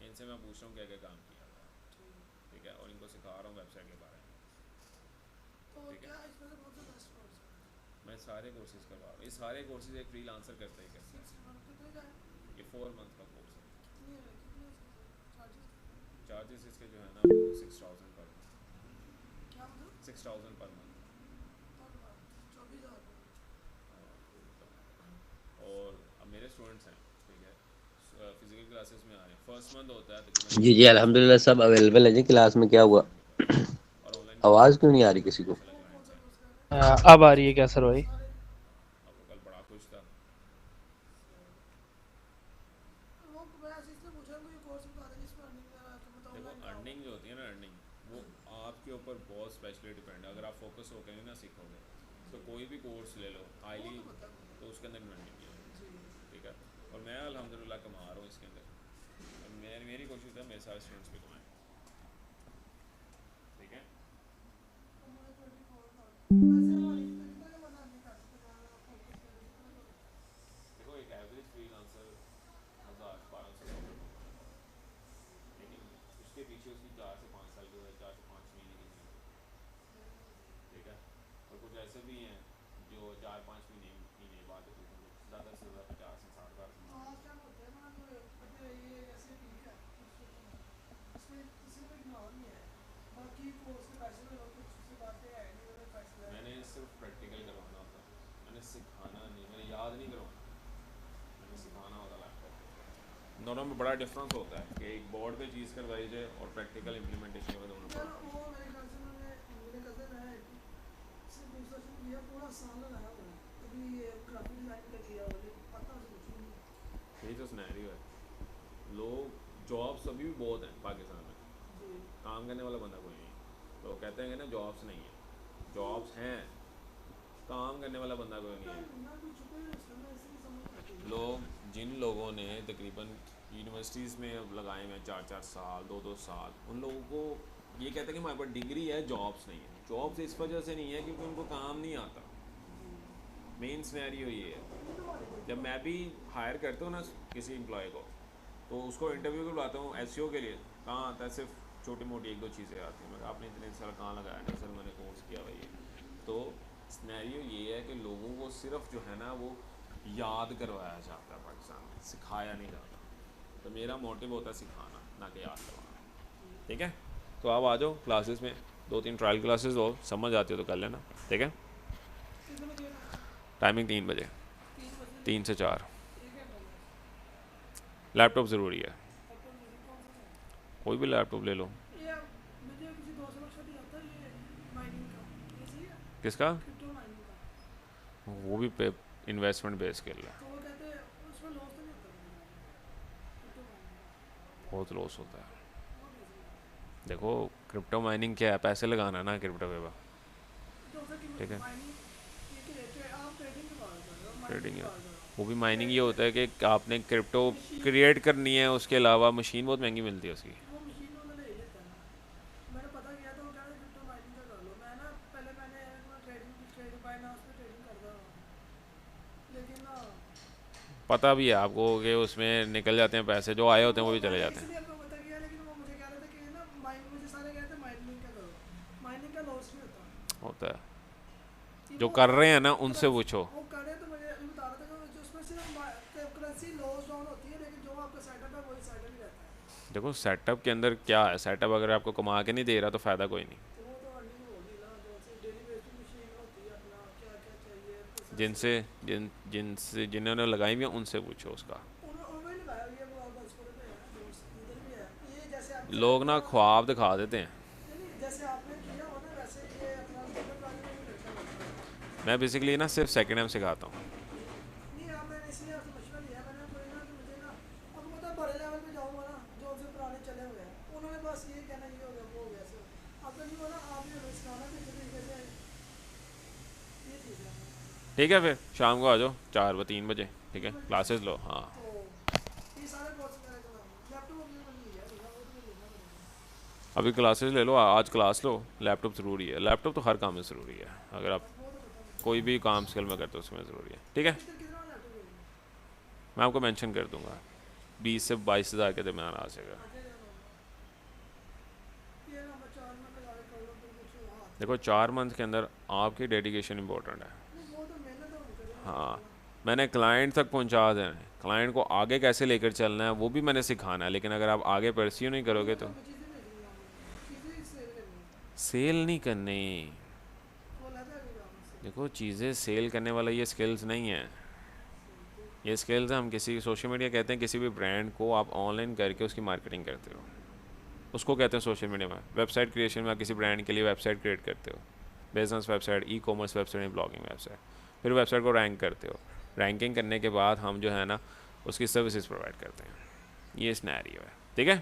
इनसे मैं पूछ रहा हूँ क्या क्या काम किया। ठीक है, और इनको सिखा रहा हूँ वेबसाइट के बारे में। तो ठीक है, क्या इसमें से कौन सा बेस्ट कोर्स है? मैं सारे कोर्सेज़ करवा रहा हूँ। ये सारे कोर्सेज़ एक फ्रीलांसर करता ही करता 6 मंथ कितने का है? है। ये 4 मंथ का कोर्स है। कितने चार्जेस? चार्जेस इसके जो है ना वो 6,000 पर मंथ। क्या मतलब? 6,000 पर मंथ। पर मंथ 24,000 रुपये। और अब मेरे स्टूडेंट्स हैं, ठीक है, फिजिकल क्लासेस में आ रहे हैं, फर्स्ट मंथ होता है तकरीबन जी जी 6,000 अल्हम्दुलिल्लाह सब अवेलेबल है जी। क्लास में क्या हुआ? और ऑनलाइन क्लासेस आवाज़ में क्यों नहीं आते आ हैं रही किसी को? कुछ अलग वो कौन क्लाइंट्स सा हैं। कोर्स कर रहे हैं? अब आ रही है क्या सर भाई? सारे आपको कल बड़ा खुश था। वो मैं ऐसे इसलिए पूछा कोई कोर्स बता दें जिसमें अर्निंग तो मतलब देखो ऑनलाइन क्या अर्निंग होगा? जो होती है ना, अर्निंग वो आपके ऊपर बहुत स्पेशली डिपेंड है। अगर आप फोकस होकर ना सीखोगे तो कोई भी कोर्स ले लो वो हाईली, तो पता है तो उसके अंदर अर्निंग है। जी। ठीक है, और मैं अल्हम्दुलिल्लाह कमा रहा हूँ इसके अंदर। और मेरी कोशिश है मेरे सारे स्टूडेंट्स भी कमाएँ। ठीक है, हमारे 24 वैसे हमारी कितना का बना नहीं कर सकते ज़्यादा फोकस करें कितना का? देखो एक एवरेज फ्रीलांसर 1,000-1,200 कमाता है, लेकिन उसके पीछे उसकी 4 से 5 साल की, 4 से 5 महीने की मेहनत है। ठीक है, और कुछ ऐसे भी हैं जो 4-5 महीने बाद ज़्यादा से ज़्यादा 50 से 60 हज़ार कमा रहे लास्ट हैं। टाइम होते हैं ना जो अभी ये ऐसे ठीक है इसमें किसी को इग्नोर नहीं है, बाकी कोर्स के पैसे में लोग कुछ से बातें है नहीं, उन्होंने पैसे लाए मैंने सिर्फ प्रैक्टिकल करवाना होता है, मैंने सिखाना नहीं, मैंने याद नहीं करवाना, मैंने सिखाना होता लैपटॉप पे। दोनों में बड़ा डिफरेंस होता है कि एक बोर्ड पे चीज़ करवाई जाए और प्रैक्टिकल इम्प्लीमेंटेशन में दोनों यार। फर्क वो मेरे ख्याल से उन्होंने मेरे कज़न है एक, इससे दूसरा से किया पूरा साल लगाया हुआ है, अभी ये ग्राफिक डिज़ाइन का किया हुआ है, पता से कुछ नहीं है। है। यही तो सिनेरियो है। लोग जॉब्स अभी भी बहुत हैं पाकिस्तान में, जी। काम करने वाला बंदा कोई नहीं। लोग कहते हैं कि ना जॉब्स नहीं है, जॉब्स हैं, काम करने वाला बंदा कोई नहीं है। ना कुछ कोई उसका मैं ऐसे नहीं समझ आती है। लोग जिन लोगों ने तकरीबन यूनिवर्सिटीज़ में अब लगाए हुए 4-4 साल 2-2 साल, उन लोगों को ये कहते हैं कि हमारे पास डिग्री है, जॉब्स नहीं है। जॉब्स इस वजह से नहीं है क्योंकि उनको काम नहीं आता। मेन सिनेरियो ये है। जब मैं भी हायर करता हूँ ना किसी एम्प्लॉय को, तो उसको इंटरव्यू को बुलाता हूँ एसईओ के लिए, कहाँ आता है, सिर्फ छोटी मोटी 1-2 चीज़ें आती हैं। मैं आपने इतने साल कहाँ लगाया ना, सर मैंने कोर्स किया हुआ ये। तो सिनेरियो ये है कि लोगों को सिर्फ जो है ना वो याद करवाया जाता है पाकिस्तान में, सिखाया नहीं जाता। तो मेरा मोटिव होता है सिखाना, ना कि याद करवाना। ठीक है, तो आप आ जाओ क्लासेस में। 2-3 ट्रायल क्लासेस हो, समझ आती हो तो कर लेना, ठीक है। कितने बजे ना टाइमिंग 3 बजे, 3 बजे 3 से 4। एक घंटा बस लैपटॉप ज़रूरी है, लैपटॉप मुझे कौन सा चाहिए कोई भी लैपटॉप ले लो। ये मुझे किसी दोस्त ने शॉट आता है ये माइनिंग का ये सही है किसका? क्रिप्टो माइनिंग का वो भी पे इन्वेस्टमेंट बेस कर ले, तो वो कहते हैं उसमें लॉस तो नहीं होता क्रिप्टो माइनिंग का बहुत लॉस होता है। वो कैसे है देखो क्रिप्टो माइनिंग क्या है, पैसे लगाना ना क्रिप्टो पे, तो उसे कि ठीक है। माइनिंग ये कि आप ट्रेडिंग की बात कर रहे हो माइनिंग ट्रेडिंग की है, बात कर रहे हो वो भी माइनिंग ये होता है कि आपने क्रिप्टो मशीन क्रिएट करनी है, उसके अलावा मशीन बहुत महंगी मिलती है उसकी। वो मशीन वाला ले लेता है ना मैंने पता किया था वो कह रहे क्रिप्टो माइनिंग का कर लो मैं ना पहले मैंने ट्रेडिंग बाइनांस पे ट्रेडिंग करता था लेकिन ना पता भी है आपको कि उसमें निकल जाते हैं पैसे, जो आए होते हैं वो भी चले मैंने जाते हैं। इसलिए आपको पता किया लेकिन वो मुझे कह रहे थे कि ना माइन मुझे सारे कह रहे थे माइनिंग का करो माइनिंग का लॉस नहीं होता होता है, कि जो वो कर रहे हैं ना उनसे करेंसी पूछो। वो करे तो मुझे अभी बता रहा था कि जो उसमें सिर्फ करेंसी लॉस डाउन होती है लेकिन जो आपका सेटअप है वही सेटअप ही रहता है देखो सेटअप के अंदर क्या है, सेटअप अगर आपको कमा के नहीं दे रहा तो फ़ायदा कोई नहीं। तो वो तो अर्निंग होगी ना जो से डेली बेस पे मशीन होती है अपना क्या क्या चाहिए प्रोसेस जिनसे जिनसे जिन्होंने लगाई हुई है उनसे पूछो उसका। उन्होंने लगाया ये वो बस पर पे है दोस्त इधर भी है ये जैसे आपने लोग ना किया ख्वाब दिखा देते हैं। नहीं नहीं जैसे आपने किया हो ना वैसे ये अपना सिंगल प्लान में भी करता है मैं बेसिकली ना सिर्फ सेकेंड हैंड सिखाता हूँ। नहीं आप मैंने इसलिए आपसे मशवरा लिया मैंने कोई ना कि मुझे ना अब पता है बड़े लेवल पे जाऊंगा ना जो उनसे पुराने चले हुए हैं उन्होंने बस ये कहना ये हो गया वो हो गया सर अब तो नहीं बोला आप ये सिखाना कि किस तरीके से ये चीज़ है ठीक है, फिर शाम को आ जाओ 4-3 बजे, ठीक है, 3 बजे क्लासेस लो। हाँ, तो ये सारे कोर्स मेरे को लैपटॉप अपने को नहीं है वो तो लेना पड़ेगा अभी क्लासेस ले लो, आज क्लास लो। लैपटॉप ज़रूरी है, लैपटॉप तो हर काम में ज़रूरी है, अगर आप वो तो पता नहीं कोई भी काम स्किल में करते हो उसमें ज़रूरी है, ठीक है। कितना लैपटॉप लेंगे मैं आपको मेंशन कर दूंगा, 20 से 22 हज़ार के दरमियान आ जाएगा। ये ना मैं 4 मिनट लगा के कर लो फिर कुछ हाथ देखो 4 मंथ के अंदर आपकी डेडिकेशन इंपॉर्टेंट है। नहीं वो तो मेहनत तो हम करेंगे हाँ, मैंने क्लाइंट तक पहुंचा देना है, क्लाइंट को आगे कैसे लेकर चलना है वो भी मैंने सिखाना है, लेकिन अगर आप आगे परस्यू नहीं करोगे तो चीज़ें भेजनी है चीज़ें सेल करनी है सेल नहीं करनी। वो लगा भी काम से देखो चीज़ें सेल करने वाला ये स्किल्स नहीं है, ये स्किल्स हम किसी सोशल मीडिया कहते हैं, किसी भी ब्रांड को आप ऑनलाइन करके उसकी मार्केटिंग करते हो, उसको कहते हैं सोशल मीडिया में। वेबसाइट क्रिएशन में आप किसी ब्रांड के लिए वेबसाइट क्रिएट करते हो, business website, e commerce website, blogging website, फिर वेबसाइट को रैंक करते हो। रैंकिंग करने के बाद हम जो है ना उसकी सर्विसेज प्रोवाइड करते हैं, ये सिनेरियो है, ठीक है।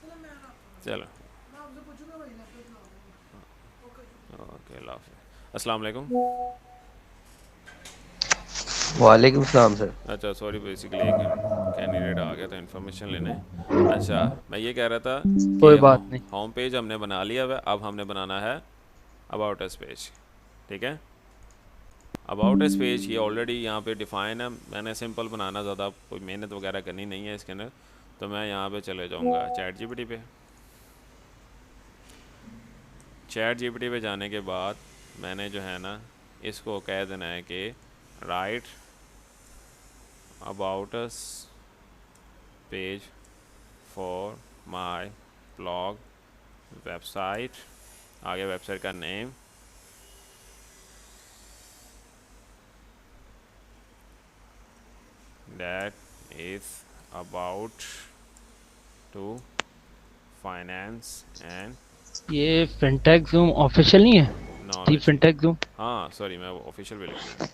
चलो मैं ना चलो, मैं आपसे पूछूंगा भाई लैपटॉप ना ओके ओके, अल्लाह हाफ़िज़, अस्सलाम वालेकुम। वालेकुम सलाम सर। अच्छा सॉरी, बेसिकली एक कैंडिडेट आ गया था इन्फॉर्मेशन लेने। अच्छा, मैं ये कह रहा था कोई कि बात नहीं। होम पेज हमने बना लिया हुआ है, अब हमने बनाना है अबाउट अस पेज, ठीक है। अबाउट अस पेज ये ऑलरेडी यहाँ पे डिफ़ाइन है, मैंने सिंपल बनाना, ज़्यादा कोई मेहनत वगैरह करनी नहीं है इसके अंदर। तो मैं यहाँ पे चले जाऊँगा चैट जीपीटी पे। चैट जीपीटी पे जाने के बाद मैंने जो है ना इसको कह देना है कि right about us page for my blog website, आगे वेबसाइट का name, that is about to finance and ये फिनटेक जूम ऑफिशियल नहीं है? दी knowledge। Fintech zoom. हाँ सॉरी, मैं ऑफिशियल भी लिख दूँ।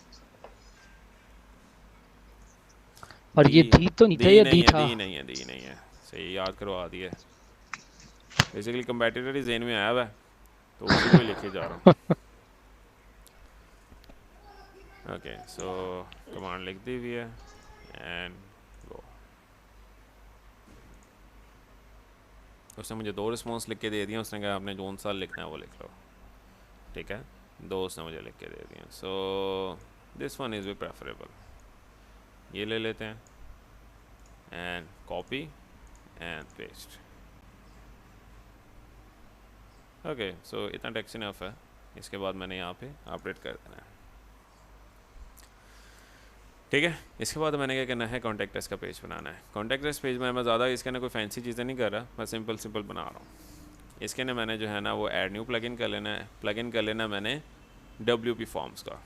और ये दी तो नहीं था, ये दी था। दी नहीं है, दी नहीं है, सही याद करवा दिया। बेसिकली कंपेटिटर ही जेन में आया हुआ है तो उसी को ही लिखे जा रहा हूँ। ओके, सो कमांड लिख दी हुई है एंड गो। उसने मुझे 2 रिस्पॉन्स लिख के दे दिए, उसने कहा आपने जोन सा लिखना है वो लिख लो, ठीक है। 2 उसने मुझे लिख के दे दिए, सो दिस वन इज़ भी प्रेफरेबल, ये ले लेते हैं and copy and paste. Okay, so इतना टेक्स्ट इनफ है। इसके बाद मैंने यहाँ पे अपडेट कर देना है, ठीक है। इसके बाद मैंने क्या करना है, कॉन्टैक्ट अस का पेज बनाना है। कॉन्टैक्ट अस पेज में मैं ज़्यादा इसके अंदर कोई फैंसी चीज़ें नहीं कर रहा, मैं सिंपल बना रहा हूँ। इसके ने मैंने जो है ना वो ऐड न्यू प्लगइन कर लेना है, प्लगइन कर लेना मैंने WP फॉर्म्स का।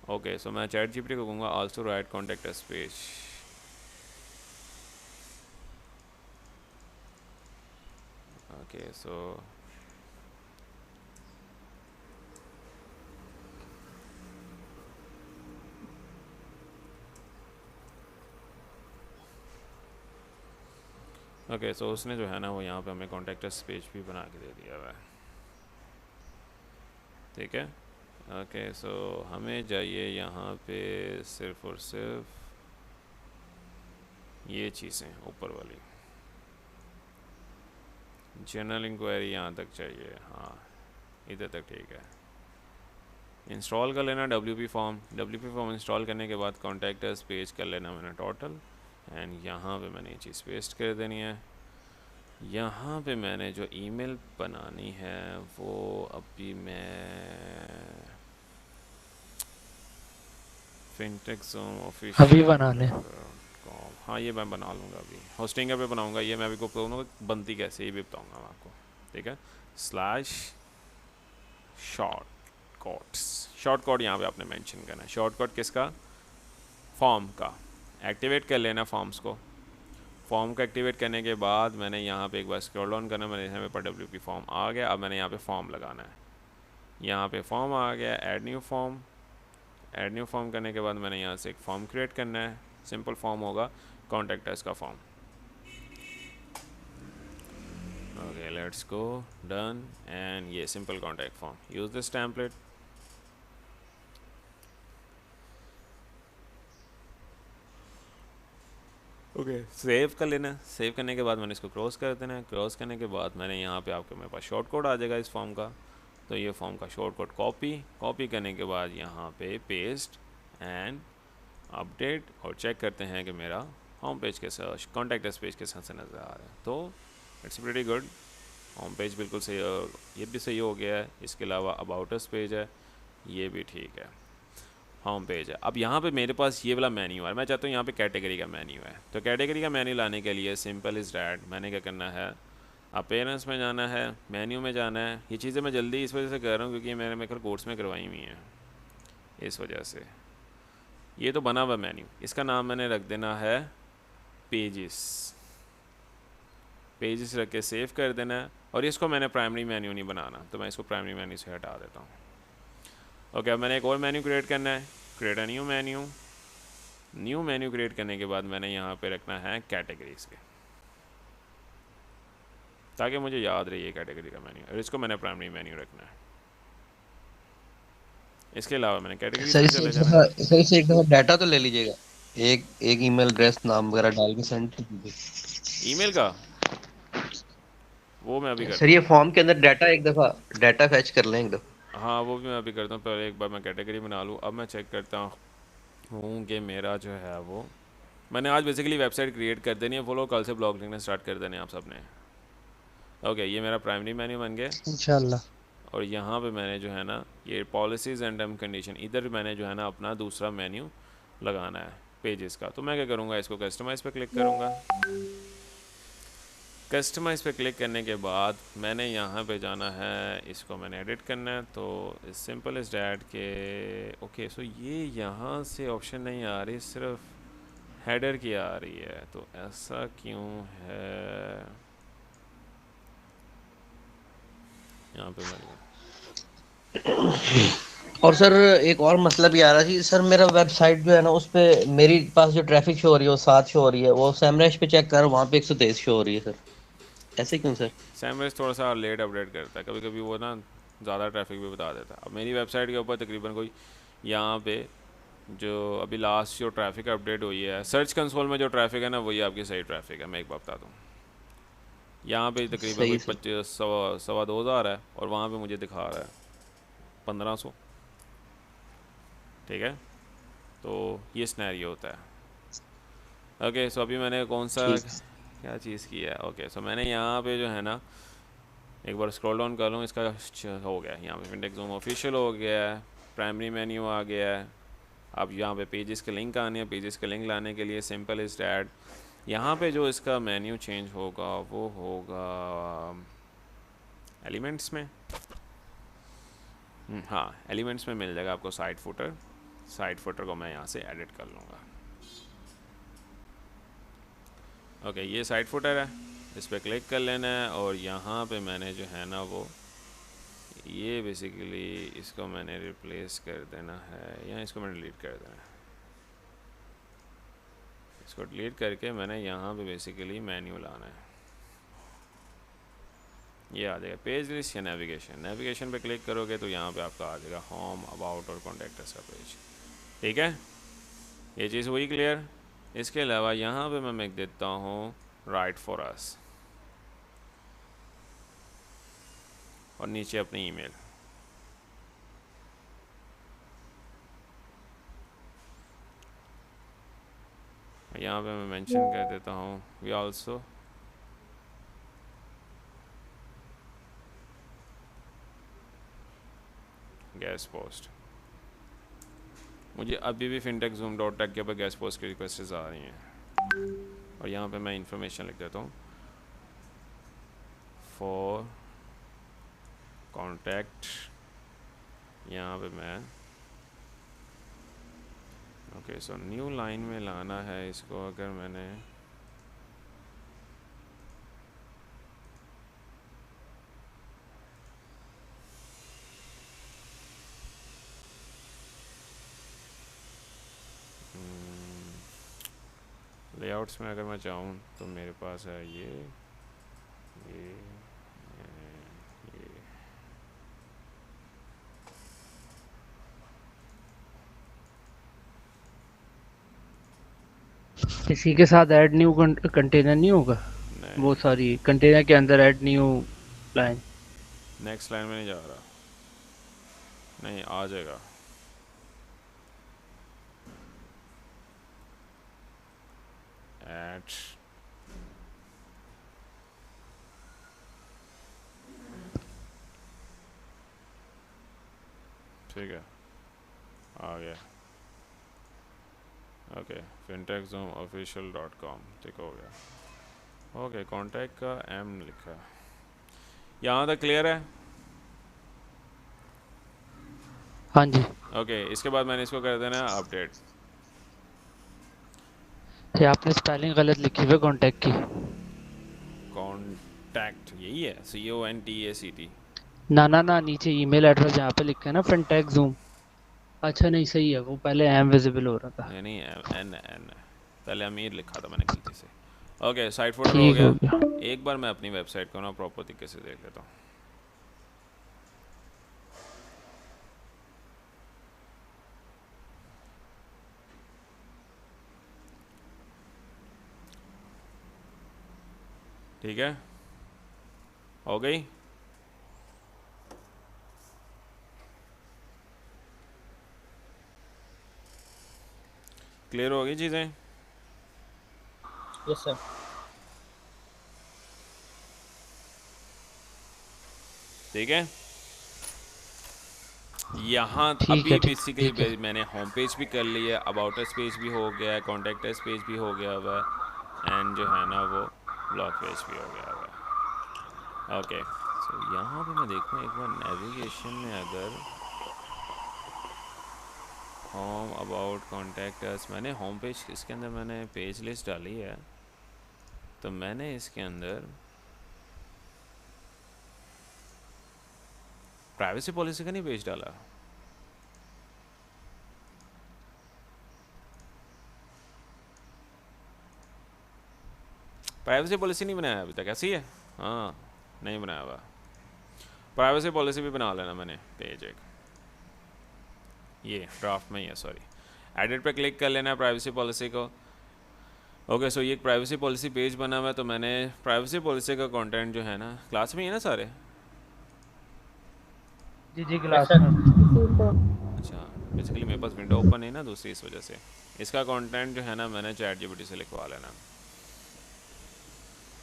ओके, सो मैं चैट जीपीटी को कहूँगा also write contact us page. Okay, so okay, so उसने जो है ना वो यहाँ पे हमें कॉन्टेक्ट अस पेज भी बना के दे दिया हुआ है। ठीक है, ओके, सो हमें चाहिए यहाँ पे सिर्फ और सिर्फ ये चीज़ें ऊपर वाली, जनरल इंक्वायरी यहाँ तक चाहिए। हाँ, इधर तक ठीक है। इंस्टॉल कर लेना WP फॉर्म इंस्टॉल करने के बाद कॉन्टेक्ट अस पेज कर लेना मैंने टोटल, एंड यहाँ पे मैंने ये चीज़ पेस्ट कर देनी है। यहाँ पे मैंने जो ईमेल बनानी है वो अभी मैं फिनटेक ज़ोन ऑफिशियल अभी बना ले। हाँ, ये मैं बना लूँगा अभी, होस्टिंगर पे बनाऊँगा। ये मैं अभी को बताऊँगा बनती कैसे, ये भी बताऊँगा मैं आपको। ठीक है, शॉर्ट कोड यहाँ पे आपने मेंशन करना है। शॉर्ट कोड किसका? फॉर्म का। एक्टिवेट कर लेना फॉर्म्स को। फॉर्म को एक्टिवेट करने के बाद मैंने यहाँ पे एक बार स्क्रॉल डाउन करना, मैंने यहाँ पे WP फॉर्म आ गया। अब मैंने यहाँ पे फॉर्म लगाना है। यहाँ पे फॉर्म आ गया, ऐड न्यू फॉर्म करने के बाद मैंने यहाँ से एक फॉर्म क्रिएट करना है। सिंपल फॉर्म होगा, कॉन्टेक्ट अस का form. Okay, let's go, done, and ये simple contact form. Use this template. Okay, save कर लेना। सेव करने के बाद मैंने इसको क्रॉस कर देना है। क्रॉस करने के बाद मैंने यहाँ पे आपके मेरे पास शॉर्ट कोड आ जाएगा इस फॉर्म का। तो ये फॉर्म का शॉर्ट कोड कॉपी करने के बाद यहाँ पे पेस्ट एंड अपडेट, और चेक करते हैं कि मेरा होम पेज के साथ कॉन्टैक्ट अस पेज के साथ से नज़र आ रहा है। तो it's pretty good, home page बिल्कुल सही, ये भी सही हो गया है। इसके अलावा अबाउट अस पेज है, ये भी ठीक है। होम पेज है। अब यहाँ पे मेरे पास ये वाला मेन्यू है, मैं चाहता हूँ यहाँ पे कैटेगरी का मेन्यू है। तो कैटेगरी का मेन्यू लाने के लिए सिंपल इज़ डैट मैंने क्या करना है, अपीयरेंस में जाना है, मेन्यू में जाना है। ये चीज़ें मैं जल्दी इस वजह से कर रहा हूँ क्योंकि मैंने मेरे कोर्स में करवाई हुई हैं, इस वजह से। ये तो बना हुआ मेन्यू, इसका नाम मैंने रख देना है पेजेस रख के सेव कर देना है। और इसको मैंने प्राइमरी मेन्यू नहीं बनाना, तो मैं इसको प्राइमरी मेन्यू से हटा देता हूँ। ओके, अब मैंने एक और मेन्यू क्रिएट करना है। Create a new menu create करने के बाद मैंने यहाँ पे रखना है कैटेगरीज के, ताकि मुझे याद रहे ये कैटेगरी का मेन्यू, और इसको मैंने प्राइमरी मेन्यू रखना है। इसके अलावा मैंने कैटेगरी सही में से चले एक जाना दफा है। सही से एक दफा डाटा तो ले लीजिएगा। एक ईमेल एड्रेस नाम वगैरह डाल के सेंड कर दीजिए। ईमेल का वो मैं अभी सर करता ये हूँ। फॉर्म के अंदर डाटा एक दफा डाटा फैच कर लें एक दफा। हाँ, वो भी मैं अभी करता हूँ। पहले एक बार मैं कैटेगरी बना लूँ। अब मैं चेक करता हूँ कि मेरा जो है वो, मैंने आज बेसिकली वेबसाइट क्रिएट कर देनी है। वो लोग कल से ब्लॉग लिखना स्टार्ट कर देने आप सब ने। ओके, ये मेरा प्राइमरी मेन्यू बन गया। इंशाल्लाह। और यहाँ पे मैंने जो है ना ये पॉलिसीज़ एंड टर्म कंडीशन, इधर मैंने जो है ना अपना दूसरा मेन्यू लगाना है पेजेस का। तो मैं क्या करूँगा, इसको कस्टमाइज़ पे क्लिक करूँगा। कस्टमाइज़ पे क्लिक करने के बाद मैंने यहाँ पे जाना है, इसको मैंने एडिट करना है। तो सिंपल इज़ डैट के ओके, सो ये यहाँ से ऑप्शन नहीं आ रही, सिर्फ हेडर की आ रही है। तो ऐसा क्यों है, यहाँ पे मैंने और सर एक और मसला भी आ रहा है सर, मेरा वेबसाइट जो है ना उस पे मेरी पास जो ट्रैफिक शो हो रही है वो 7 शो हो रही है, वो सैमरश पे चेक कर वहाँ पे 123 शो हो रही है सर। ऐसे क्यों सर? सैमरश थोड़ा सा लेट अपडेट करता है, कभी कभी वो ना ज़्यादा ट्रैफिक भी बता देता है। अब मेरी वेबसाइट के ऊपर तकरीबन कोई यहाँ पे जो अभी लास्ट जो ट्रैफिक अपडेट हुई है, सर्च कंसोल में जो ट्रैफिक है ना वही आपकी सही ट्रैफिक है। मैं एक बार बता दूँ, यहाँ पे तकरीबन सही कोई सर। 25 2 हज़ार है, और वहाँ पे मुझे दिखा रहा है 1500। ठीक है, तो ये स्नैरियो होता है। ओके, सो अभी मैंने कौन सा ठीक। क्या चीज़ की है। ओके, सो मैंने यहाँ पे जो है ना एक बार स्क्रॉल डाउन कर लूँ, इसका हो गया यहाँ पे फिनटेक ज़ोन ऑफिशियल हो गया है, प्राइमरी मेन्यू आ गया है। अब यहाँ पे पेजेस के लिंक आने हैं। पेजेस के लिंक लाने के लिए सिंपल इज़ डैट यहाँ पे जो इसका मेन्यू चेंज होगा वो होगा एलिमेंट्स में। हाँ, एलिमेंट्स में मिल जाएगा आपको साइट फुटर। साइट फुटर को मैं यहाँ से एडिट कर लूँगा। ओके, ये साइट फुटर है, इस पर क्लिक कर लेना है और यहाँ पे मैंने जो है ना वो ये बेसिकली इसको मैंने रिप्लेस कर देना है, या इसको मैंने डिलीट कर देना है। इसको डिलीट करके मैंने यहाँ पे बेसिकली मेन्यू लाना है। ये आ जाएगा पेज लिस्ट या नेविगेशन। नेविगेशन पे क्लिक करोगे तो यहाँ पे आपका आ जाएगा होम, अबाउट और कॉन्टैक्ट्स का पेज। ठीक है, ये चीज़ हुई क्लियर। इसके अलावा यहाँ पे मैं लिख देता हूँ राइट फॉर अस और नीचे अपनी ईमेल। यहाँ पे मैं मेंशन कर देता हूँ वी आल्सो गैस पोस्ट। मुझे अभी भी fintechzoom.tech के ऊपर गैस पोस्ट की रिक्वेस्ट्स आ रही हैं और यहाँ पे मैं इंफॉर्मेशन लिख देता हूँ फॉर कॉन्टैक्ट। यहाँ पे मैं ओके सो न्यू लाइन में लाना है इसको। अगर मैंने लेआउट्स में अगर मैं चाहूँ तो मेरे पास है ये इसी के साथ ऐड न्यू कंटेनर नहीं होगा? नहीं, वो सॉरी, कंटेनर के अंदर add new line. Next line में नहीं जा रहा, नहीं आ जाएगा। ऐड ठीक है, आ गया। ओके, fintechzoomofficial.com ठीक हो गया। ओके, कॉन्टैक्ट का एम लिखा, यहाँ तक क्लियर है। हाँ जी। ओके, इसके बाद मैंने इसको कर देना है अपडेट। ये आपने स्पेलिंग गलत लिखी हुई कॉन्टैक्ट की। कॉन्टैक्ट यही है, CONTACT। ना ना ना, नीचे ईमेल एड्रेस जहाँ पे लिखा है ना fintech zoom। अच्छा नहीं, सही है, वो पहले एम विजिबल हो रहा था। नहीं, एन एन पहले अमीर लिखा था मैंने गलती से। ओके, साइट फोल्डर हो ठीक गया। हो गया। एक बार मैं अपनी वेबसाइट को ना प्रॉपर तरीके से देख लेता हूँ। ठीक है, हो गई। क्लियर हो गई चीज़ें? Yes sir. ठीक है, यहाँ ठीक अभी है, ठीक बेसिकली है। मैंने होम पेज भी कर लिया, अबाउट अस पेज भी हो गया है, कॉन्टैक्ट अस पेज भी हो गया हुआ है, एंड जो है ना वो ब्लॉग पेज भी हो गया हुआ है। ओके, सो यहाँ पे मैं देखूँ एक बार नेविगेशन में, अगर होम, अबाउट, कॉन्टैक्ट अस, मैंने होम पेज इसके अंदर मैंने पेज लिस्ट डाली है, तो मैंने इसके अंदर प्राइवेसी पॉलिसी का नहीं पेज डाला। प्राइवेसी पॉलिसी नहीं बनाया अभी तक, ऐसी है? हाँ, नहीं बनाया हुआ। प्राइवेसी पॉलिसी भी बना लेना मैंने पेज एक, ये ड्राफ्ट में ही है, सॉरी। एडिट पे क्लिक कर लेना है प्राइवेसी पॉलिसी को। ओके, सो ये एक प्राइवेसी पॉलिसी पेज बना हुआ है, तो मैंने प्राइवेसी पॉलिसी का कंटेंट जो है ना, क्लास में ही है ना सारे? जी जी, क्लास में। अच्छा, बेसिकली मेरे पास विंडो ओपन है ना दूसरी, इस वजह से। इसका कंटेंट जो है ना मैंने ChatGPT से लिखवा लेना,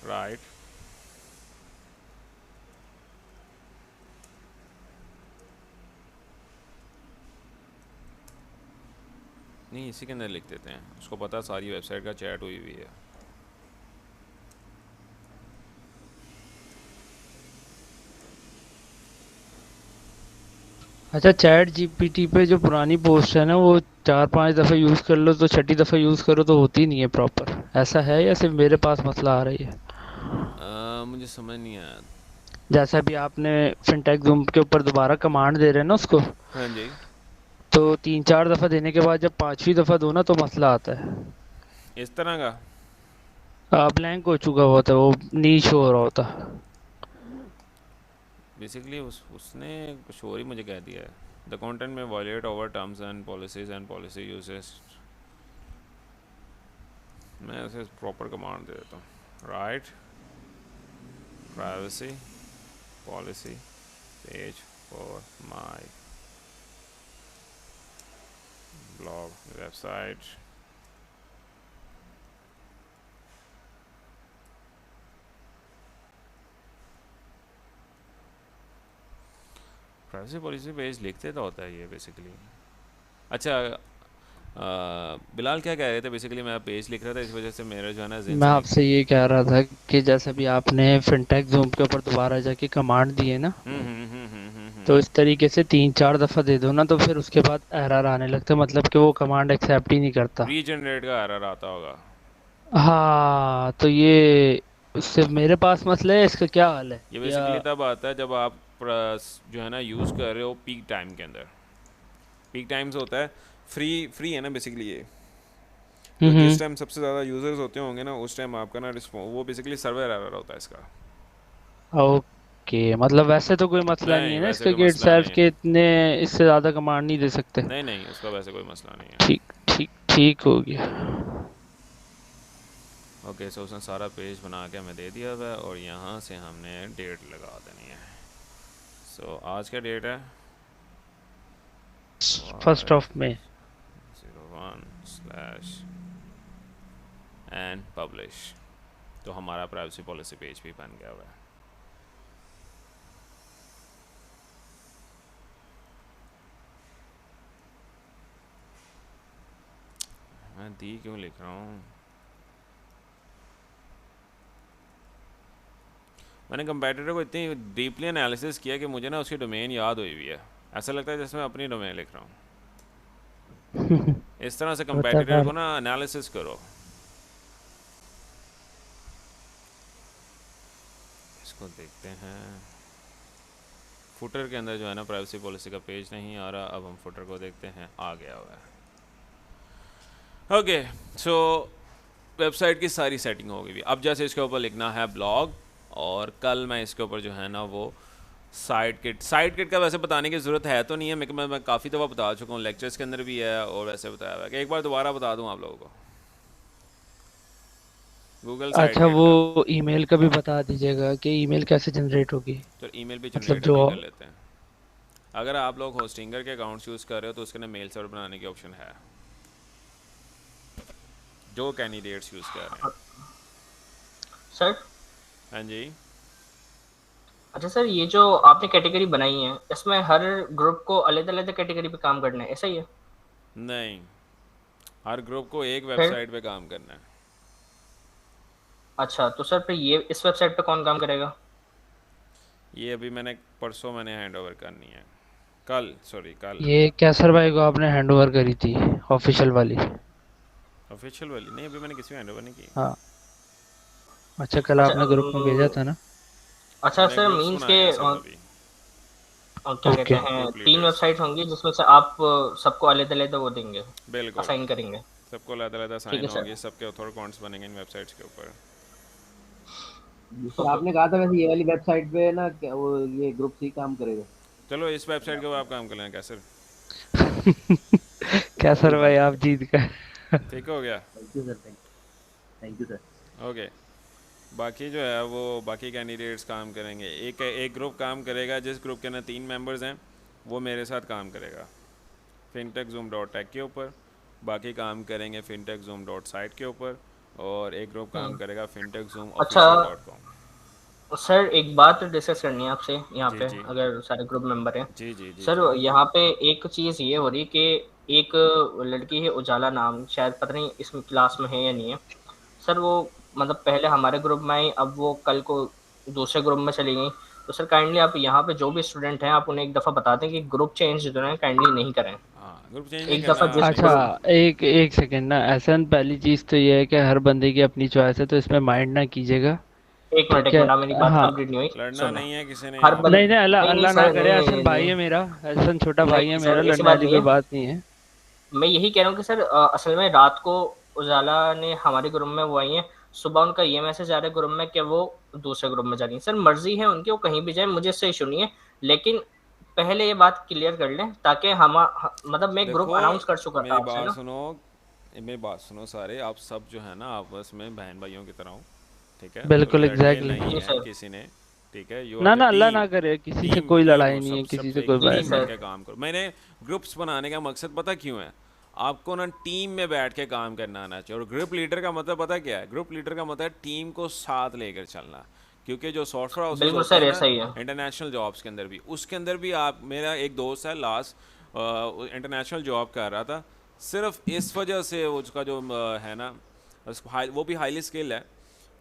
राइट। नहीं, इसी के अंदर लिख देते हैं, उसको पता सारी वेबसाइट का चैट हुई हुई है। अच्छा, चैट जीपीटी पे जो पुरानी पोस्ट है ना, वो 4-5 दफ़े यूज़ कर लो तो छठी दफ़ा यूज़ करो तो होती नहीं है प्रॉपर। ऐसा है या सिर्फ मेरे पास मसला आ रही है? मुझे समझ नहीं आया। जैसा भी आपने फिनटेक जूम के ऊपर दोबारा कमांड दे रहे हैं ना उसको, हाँ जी, तो 3-4 दफ़ा देने के बाद जब 5वीं दफ़ा दो ना तो मसला आता है। इस तरह का। ब्लैंक हो चुका होता है, वो नीच हो रहा होता। बेसिकली उसने कुछ और ही मुझे कह दिया है। द कंटेंट में violate over terms and policy usages. मैं उसे प्रॉपर कमांड दे देता हूँ। Write privacy policy page for my blog website. Privacy policy page लिखते तो होता है ये बेसिकली। अच्छा, बिलाल क्या कह रहे थे? बेसिकली मैं पेज लिख रहा था, इस वजह से मेरा जो है ना जहन मैं से आपसे ये कह रहा था कि जैसा भी आपने फिनटेक जूम के ऊपर दोबारा जाके कमांड दिए ना, तो इस तरीके से 3-4 दफ़ा दे दो ना तो फिर उसके बाद एरर आने लगता है, मतलब कि वो कमांड एक्सेप्ट ही नहीं करता। रीजनरेट का एरर आता होगा। हाँ, तो ये सिर्फ मेरे पास मसला है, इसका क्या हल है? ये या बेसिकली तब आता है जब आप जो है ना यूज़ कर रहे हो पीक टाइम के अंदर। पीक टाइम्स होता है फ्री फ्री है ना बेसिकली ये। तो जिस हम्म। टाइम सबसे ज़्यादा यूज़र्स होते होंगे ना, उस टाइम आपका ना वो बेसिकली सर्वर एरर होता है इसका। ओके, मतलब वैसे तो कोई मसला नहीं नहीं, है ना वैसे इसका कोई कि मसला इटसेल्फ नहीं है। के इतने इससे ज़्यादा कमांड नहीं दे सकते? नहीं नहीं, उसका वैसे कोई मसला नहीं है। ठीक ठीक ठीक हो गया। ओके, सो उसने सारा पेज बना के हमें दे दिया हुआ है और यहाँ से हमने डेट लगा देनी है। सो आज क्या डेट है? 1 01 स्लैश एंड पब्लिश। तो हमारा प्राइवेसी पॉलिसी पेज भी बन गया हुआ है। मैं दी क्यों लिख रहा हूँ? मैंने कंपेटिटर को इतनी डीपली एनालिसिस किया कि मुझे ना उसकी डोमेन याद हुई हुई है। ऐसा लगता है जैसे मैं अपनी डोमेन लिख रहा हूँ। इस तरह से होता है कंपेटिटर को ना एनालिसिस करो। इसको देखते हैं। फुटर के अंदर जो है ना प्राइवेसी पॉलिसी का पेज नहीं आ रहा। अब हम फुटर को देखते हैं, आ गया हुआ है। ओके, सो वेबसाइट की सारी सेटिंग हो गई। अब जैसे इसके ऊपर लिखना है ब्लॉग, और कल मैं इसके ऊपर जो है ना वो साइड किट का वैसे बताने की ज़रूरत है तो नहीं है, मैं काफ़ी दफ़ा बता चुका हूँ, लेक्चर्स के अंदर भी है और वैसे बताया हुआ है कि एक बार दोबारा बता दूँ आप लोगों को। गूगल साइड अच्छा, किट का। वो ईमेल का भी बता दीजिएगा कि ईमेल कैसे जनरेट होगी। तो ईमेल भी मतलब जनरेट जो अभी कर लेते हैं। अगर आप लोग होस्टिंगर के अकाउंट्स यूज़ कर रहे हो तो उसके अंदर मेल सर्वर बनाने की ऑप्शन है, जो कैंडिडेट्स यूज़ कर रहे हैं। सर, हाँ जी। अच्छा सर, ये जो आपने कैटेगरी बनाई है इसमें हर ग्रुप को अलग अलग कैटेगरी पे काम करना है, ऐसा ही है? नहीं, हर ग्रुप को एक फिर वेबसाइट पे काम करना है। अच्छा, तो सर फिर ये इस वेबसाइट पे कौन काम करेगा? ये अभी परसों मैंने हैंड ओवर करनी है। कल। ये कैसर भाई को आपने हैंड ओवर करी थी, ऑफिशियल वाली? ऑफिशियल वाली नहीं, अभी मैंने किसी हैंड ओवर नहीं की। हाँ। अच्छा, कल अच्छा आपने ग्रुप में भेजा था ना? अच्छा मैंने सर, ग्रुप्स मीन्स के बनाए हैं सिर्फ अभी। क्या कहते ओके। हैं, ग्रुप 3 लीडर्स। वेबसाइट होंगी जिसमें से आप सबको अलग अलग वो देंगे, बिल्कुल। असाइन करेंगे। सबको अलग-अलग ठीक साइन है सर। होंगी, सबके ऑथर अकाउंट्स बनेंगे इन वेबसाइट्स के ऊपर। सर आपने कहा था वैसे ये वाली वेबसाइट पे ना वो ये ग्रुप ही काम करेगा। चलो इस वेबसाइट के ऊपर आप काम कर लेना कैसे। कैसर भाई आप जीत गए। ठीक हो गया। Thank you sir, thank you sir. Okay, बाकी जो है वो बाकी कैंडिडेट्स काम करेंगे। एक एक ग्रुप काम करेगा, जिस ग्रुप के अंदर 3 मेंबर्स हैं वो मेरे साथ काम करेगा fintechzoom.tech के ऊपर। बाकी काम करेंगे fintechzoom.site के ऊपर। और एक ग्रुप काम करेगा अच्छा fintechzoomofficial.com। सर, एक बात डिस्कस करनी है आपसे यहाँ जी पे, जी अगर सारे ग्रुप मेंबर हैं। जी जी जी सर जी। यहाँ पे एक चीज़ ये हो रही कि एक लड़की है उजाला नाम, शायद पता नहीं इसमें क्लास में है या नहीं है। सर वो मतलब पहले हमारे ग्रुप में आई, अब वो कल को दूसरे ग्रुप में चली गई। तो सर काइंडली आप यहाँ पे जो भी स्टूडेंट हैं आप उन्हें एक दफ़ा बता दें कि ग्रुप चेंज जो है काइंडली नहीं करें। हाँ, ग्रुप चेंज नहीं एक करना दफ़ा जिस आपने। अच्छा, ग्रुप एक एक सेकंड ना, ऐसा पहली चीज तो ये है कि हर बंदे की अपनी चॉइस है, तो इसमें माइंड ना कीजिएगा। ठीक एक है। मिनट आप मेरी बात हाँ। कंप्लीट नहीं हुई, लड़ना सुनना। नहीं है किसी ने हर यहाँ पे। बंद नहीं नहीं, अल्लाह नहीं नहीं अल्लाह ना सर, करे, नहीं नहीं एहसन नहीं भाई है नहीं मेरा, एहसन छोटा भाई है नहीं मेरा, सर, ऐसी लड़ने बात वाली नहीं कोई है। बात नहीं है। मैं यही कह रहा हूँ कि सर असल में रात को उजाला ने हमारे ग्रुप में वो आई है, सुबह उनका ये मैसेज आ रहा है ग्रुप में कि वो दूसरे ग्रुप में जा रही है। सर मर्जी है उनकी, वो कहीं भी जाए, मुझे इससे इशू नहीं है, लेकिन पहले ये बात क्लियर कर लें ताकि हम मतलब मैं ग्रुप देखो अनाउंस कर चुका था मेरी आपसे बात ना। सुनो, मेरी बात सुनो सारे, आप सब जो है ना आपस में बहन भाइयों की तरह हो, ठीक है? कोई बिल्कुल लड़ने एग्जैक्टली। नहीं जी है सर। किसी ने, ठीक है? यू आर ना द ना, अल्लाह टीम। ना करे, किसी से टीम कोई टीम हो, लड़ाई नहीं है, सब किसी से सब कोई एक जी बहस टीम नहीं बन है। सर। के काम करो। मैंने ग्रुप्स बनाने का मकसद पता क्यों है? आपको ना टीम में बैठ के काम करना आना चाहिए। और ग्रुप लीडर का मतलब पता क्या है? ग्रुप लीडर का मतलब है टीम को साथ लेकर चलना। क्योंकि जो सॉफ्टवेयर हाउसेज बिल्कुल होते सर, हैं ना ऐसा ही है। इंटरनेशनल जॉब्स के अंदर भी, उसके अंदर भी आप, मेरा एक दोस्त है लास्ट इंटरनेशनल जॉब कर रहा था, सिर्फ इस वजह से उसका जो है ना वो भी हाईली स्किल है,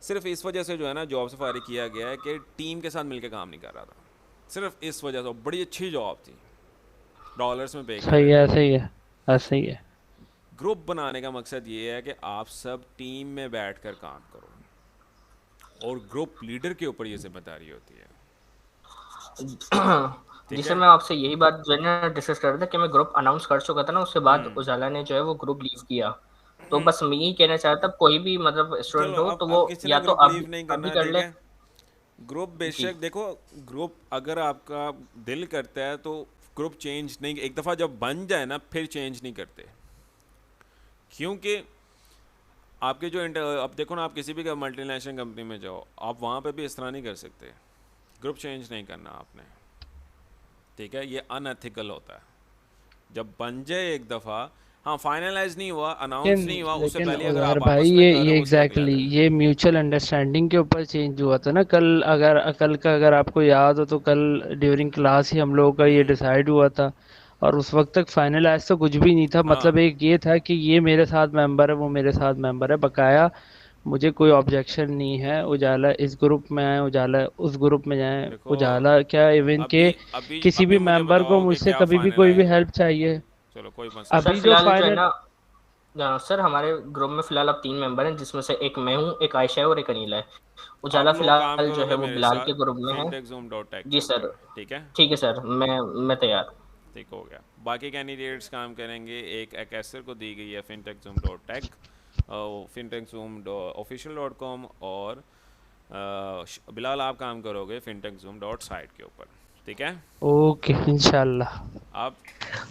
सिर्फ इस वजह से जो है ना जॉब से फारिग किया गया है कि टीम के साथ मिलकर काम नहीं कर रहा था। सिर्फ इस वजह से। बड़ी अच्छी जॉब थी, डॉलर्स में पे कर सही रहे है, थे। ऐसे ही है, ऐसे ही है। ग्रुप बनाने का मकसद ये है कि आप सब टीम में बैठकर काम करो, और ग्रुप लीडर के ऊपर ये जिम्मेदारी होती है, जी ठीक सर, है? मैं आपसे यही बात जो है ना डिस्कस कर रहा था कि मैं ग्रुप अनाउंस कर चुका था ना, उसके बाद उजाला ने जो है वो ग्रुप लीव किया। तो बस मैं यही कहना चाहता था, कोई भी मतलब चलो, स्टूडेंट हो तो वो अब किसी ने या तो ग्रुप लीव अभी नहीं अभी करना, कर ठीक ले। है? ग्रुप जी बेशक देखो, ग्रुप अगर आपका दिल करता है तो ग्रुप चेंज नहीं, एक दफ़ा जब बन जाए ना फिर चेंज नहीं करते। क्योंकि आपके जो अब देखो ना, आप किसी भी मल्टीनेशनल कंपनी में जाओ, आप वहाँ पे भी इस तरह नहीं कर सकते, ग्रुप चेंज नहीं करना आपने, ठीक है? ये अनएथिकल होता है। जब बन जाए एक दफ़ा, हाँ फाइनलाइज नहीं हुआ, अनाउंस लेकिन नहीं हुआ, उससे लेकिन पहले अगर उधर आप भाई, आपस में कर रहे ये हो वो उसकी अलग एग्जैक्टली बात है। ये म्यूचुअल अंडरस्टैंडिंग के ऊपर चेंज हुआ था ना कल। अगर का अगर आपको याद हो तो कल ड्यूरिंग क्लास ही हम लोगों का ये डिसाइड हुआ था, और उस वक्त तक फाइनलाइज तो कुछ भी नहीं था। हाँ, मतलब एक ये था कि ये मेरे साथ मेंबर है, वो मेरे साथ मेंबर है, बकाया मुझे कोई ऑब्जेक्शन नहीं है, उजाला इस ग्रुप में आए, उजाला उस ग्रुप में जाए, देखो उजाला क्या इवन के अभी अभी किसी अभी भी मुझे मेंबर को बताओ कि मुझसे क्या कभी भी कोई भी फाइनलाइज हुआ। हेल्प चाहिए। चलो कोई मसला सर अभी नहीं। जो फिलहाल जो है फाइनल। ना, सर हमारे ग्रुप में फिलहाल अब 3 मेंबर हैं, जिसमें से एक मैं हूँ, एक आयशा है और एक अनिल है। आप उजाला लोग काम फिलहाल जो है करोगे वो मेरे बिलाल के साथ ग्रुप में है। fintechzoom.tech के जी सर। ऊपर, ठीक है? ठीक है सर, मैं तैयार। ठीक हो गया। बाकी कैंडिडेट्स काम करेंगे, एक एकेसर को दी गई है fintechzoom.tech, fintechzoom.official.com, और बिलाल आप काम करोगे fintechzoom.site के ऊपर, ठीक है? ओके, इंशाल्लाह। आप,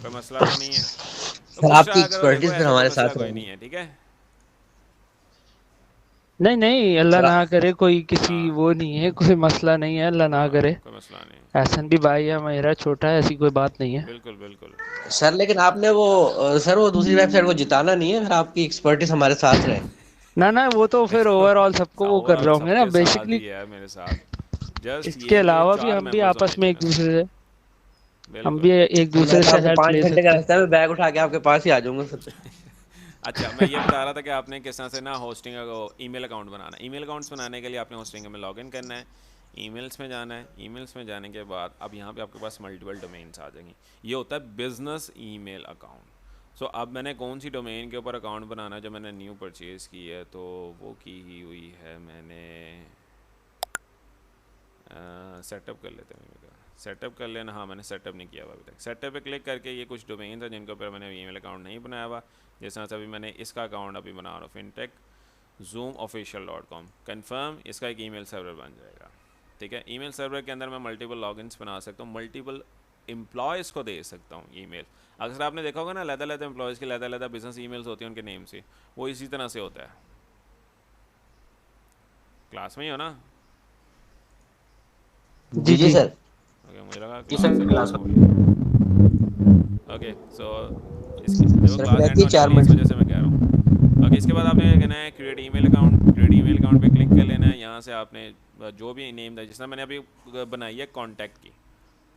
कोई मसला तो नहीं है? तो सर खुश आपकी रहा करो, देखो एक्सपर्टीज फिर ऐसा कोई हमारे मसला साथ कोई रहेंगी। नहीं है, ठीक है? नहीं नहीं, अल्लाह सर ना करे, कोई किसी हाँ वो नहीं है, कोई मसला नहीं है, अल्लाह ना करे। कोई मसला नहीं, एहसन भी भाई है मेरा, छोटा है, ऐसी कोई बात नहीं है। बिल्कुल बिल्कुल। सर लेकिन आपने वो सर वो दूसरी वेबसाइट को जिताना नहीं है, फिर आपकी एक्सपर्टीज हमारे साथ रहे। ना ना, वो तो फिर देखो ओवरऑल सबको वो कर ओवरऑल रहे होंगे ना सबके साथ बेसिकली। ही है मेरे साथ, जस्ट इसके ये कि अलावा भी 4 हम भी मेंबर्स होने आपस में एक चाहिए। दूसरे से हम भी बिल्कुल। एक मैं दूसरे तो से आपको हेल्प 5 ले घंटे का सकते हैं। रास्ता है, मैं बैग उठा के आपके पास ही आ जाऊंगा सर। अच्छा, मैं ये बता रहा था कि आपने किस तरह से ना होस्टिंग ईमेल अकाउंट बनाना है। ईमेल अकाउंट्स बनाने के लिए आपने होस्टिंग में लॉगिन करना है, ईमेल्स में जाना है। ईमेल्स में जाने के बाद अब यहाँ पे आपके पास मल्टीपल डोमेन्स आ जाएंगी। ये होता है बिजनेस ईमेल अकाउंट। सो अब मैंने कौन सी डोमेन के ऊपर अकाउंट बनाना है, जो मैंने न्यू परचेज़ की है, तो वो की ही हुई है मैंने। सेटअप कर लेते हैं, सेटअप कर लेना। हाँ, मैंने सेटअप नहीं किया हुआ अभी तक। सेटअप पे क्लिक करके ये कुछ डोमेन्स हैं जिनके ऊपर मैंने ईमेल अकाउंट नहीं बनाया हुआ। जैसे अभी मैंने इसका अकाउंट अभी बना रहा हूँ, fintechzoomofficial.com। कन्फर्म, इसका एक ईमेल सर्वर बन जाएगा, ठीक है? ईमेल सर्वर के अंदर मैं मल्टीपल लॉगिन्स बना सकता हूँ, मल्टीपल एम्प्लॉयज़ को दे सकता हूँ ईमेल। अक्सर आपने देखा होगा ना, अलग-अलग एम्प्लॉयज़ के अलग-अलग बिजनेस ईमेल्स होती हैं उनके नेम से, वो इसी तरह से होता है। क्लास में ही हो ना? जी जी सर। ओके, मुझे लगा जी क्लास सर, से क्लास हो में। गया। ओके, सो इसकी देखो सर क्लास फिर एंड रहती है होने 4 वाली, इस मिनट। वजह से मैं कह रहा हूँ। ओके, इसके बाद आपने क्या करना है, create email account. Create email account पे क्लिक कर लेना है। यहाँ से आपने जो भी नेम था, जिसने मैंने अभी बनाई है कॉन्टैक्ट की,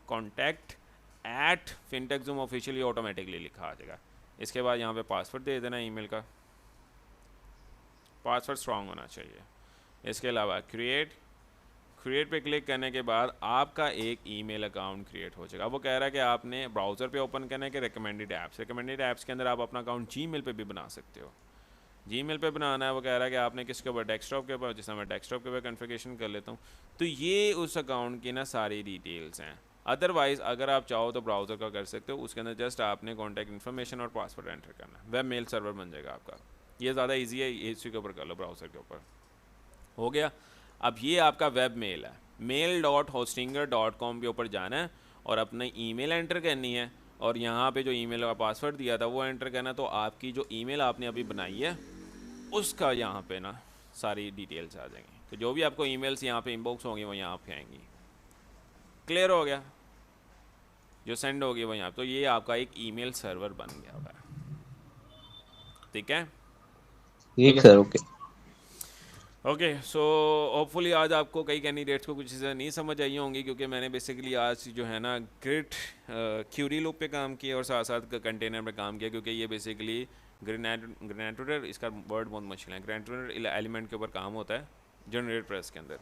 contact@fintechzoomofficial, ये ऑटोमेटिकली लिखा आ जाएगा। इसके बाद यहाँ पे पासवर्ड दे देना ईमेल का, पासवर्ड स्ट्रॉन्ग होना चाहिए। इसके अलावा क्रिएट क्रिएट पे क्लिक करने के बाद आपका एक ईमेल अकाउंट क्रिएट हो जाएगा। वो कह रहा है कि आपने ब्राउज़र पे ओपन करना है कि रिकमेंडेड ऐप्स के अंदर आप अपना अकाउंट जीमेल पे भी बना सकते हो। जीमेल पे बनाना है, वो कह रहा है कि आपने किसके ऊपर, डेस्कटॉप के ऊपर, जिसमें मैं डेस्कटॉप के ऊपर कॉन्फ़िगरेशन कर लेता हूँ। तो ये उस अकाउंट की ना सारी डिटेल्स हैं। अदरवाइज़ अगर आप चाहो तो ब्राउज़र का कर सकते हो, उसके अंदर जस्ट आपने कॉन्टैक्ट इन्फॉर्मेशन और पासवर्ड एंटर करना है, वेब मेल सर्वर बन जाएगा आपका। ये ज़्यादा ईजी है, इसी के ऊपर कर लो, ब्राउज़र के ऊपर हो गया। अब ये आपका वेब मेल है, mail.hostinger.com के ऊपर जाना है और अपनी ईमेल एंटर करनी है और यहाँ पे जो ईमेल का पासवर्ड दिया था वो एंटर करना है। तो आपकी जो ईमेल आपने अभी बनाई है उसका यहाँ पे ना सारी डिटेल्स आ जाएंगी। तो जो भी आपको ईमेल्स यहाँ पे इनबॉक्स होंगी वो यहाँ पे आएंगी। क्लियर हो गया? जो सेंड होगी वो यहाँ। तो ये आपका एक ईमेल सर्वर बन गया हुआ है। ठीक है? ठीक sir, okay. Okay, so hopefully आज आपको कई कैंडिडेट्स को कुछ चीज़ें नहीं समझ आई होंगी, क्योंकि मैंने बेसिकली आज जो है ना ग्रिड क्यूरी लूप पे काम किया और साथ साथ कंटेनर पे काम किया, क्योंकि ये बेसिकली ग्रेनेटोडर, इसका वर्ड बहुत मुश्किल है, ग्रेनेटोडर एलिमेंट के ऊपर काम होता है जनरेट प्रेस के अंदर।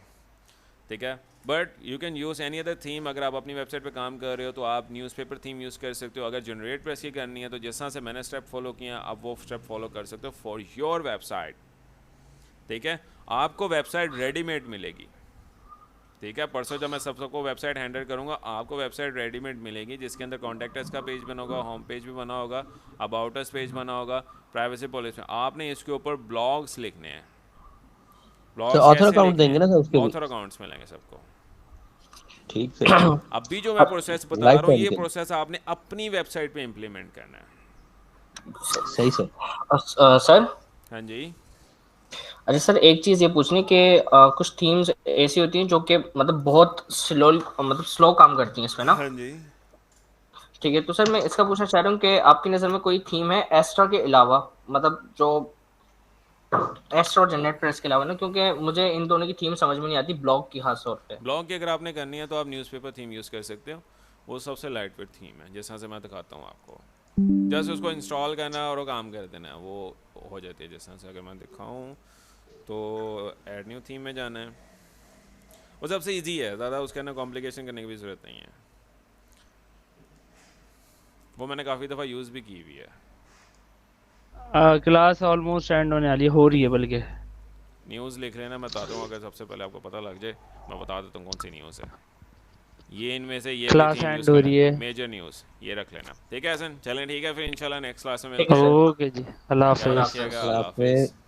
ठीक है, but you can use any other theme. अगर आप अपनी वेबसाइट पे काम कर रहे हो तो आप न्यूज़पेपर थीम यूज़ कर सकते हो। अगर जनरेट प्रेस की करनी है तो जिस तरह से मैंने स्टेप फॉलो किया आप वो स्टेप फॉलो कर सकते हो फॉर योर वेबसाइट। ठीक है, आपको वेबसाइट रेडीमेड मिलेगी। ठीक है, परसों जब मैं सबको वेबसाइट हैंडल करूंगा आपको वेबसाइट रेडीमेड मिलेगी, जिसके अंदर कॉन्टैक्टर्स का पेज बना होगा, होम पेज भी बना होगा, अबाउट अस पेज बना होगा, प्राइवेसी पॉलिसी। आपने इसके ऊपर ब्लॉग्स लिखने हैं। ब्लॉग्स ऑथर कैसे अकाउंट लिखने देंगे ना सर उसके हैं? भी? ऑथर अकाउंट्स मिलेंगे सबको। ठीक सर। अभी जो मैं प्रोसेस बता लाइफ रहा हूँ टाइम ये के प्रोसेस आपने अपनी वेबसाइट पे इम्प्लीमेंट करना है। सही सर। सर हाँ जी। अच्छा सर, एक चीज ये पूछनी कि कुछ थीम्स ऐसी होती हैं जो कि मतलब बहुत स्लो काम करती हैं इसमें ना। हाँ जी। ठीक है, तो सर मैं इसका पूछना चाह रहा हूँ कि आपकी नज़र में कोई थीम है एस्ट्रा के अलावा, मतलब जो एस्ट्रा और जनरेट प्रेस के अलावा ना, क्योंकि मुझे इन दोनों की थीम समझ में नहीं आती ब्लॉग की खास तौर पे। ब्लॉग की अगर आपने करनी है तो आप न्यूज़पेपर थीम यूज़ कर सकते हो, वो सबसे लाइट वेट थीम है, जैसा से मैं दिखाता हूँ आपको। जस्ट उसको इंस्टॉल करना है और वो काम कर देना है, वो हो जाती है। जैसा से अगर मैं दिखाऊँ तो ऐड न्यू थीम में जाना है, वो सबसे इजी है, ज़्यादा उसके अंदर कॉम्प्लिकेशन करने की भी ज़रूरत नहीं है। वो मैंने काफ़ी दफ़ा यूज़ भी की हुई है। क्लास ऑलमोस्ट एंड होने वाली हो रही है, बल्कि न्यूज़ लिख लेना, मैं बताता हूँ। अगर सबसे पहले आपको पता लग जाए मैं बता देता हूँ कौन सी न्यूज़ है। ये इनमें से ये क्लास थीम एंड यूज़ हो करना रही है। मेजर न्यूज़, ये रख लेना। ठीक है हसन, चलें ठीक है, फिर इंशाल्लाह नेक्स्ट क्लास में ठीक मिलते है हैं। सर। ओके जी, अल्लाह ख्याल हाफिज़। रखिएगा, अल्लाह अल्लाह हाफिज़। हाफिज़।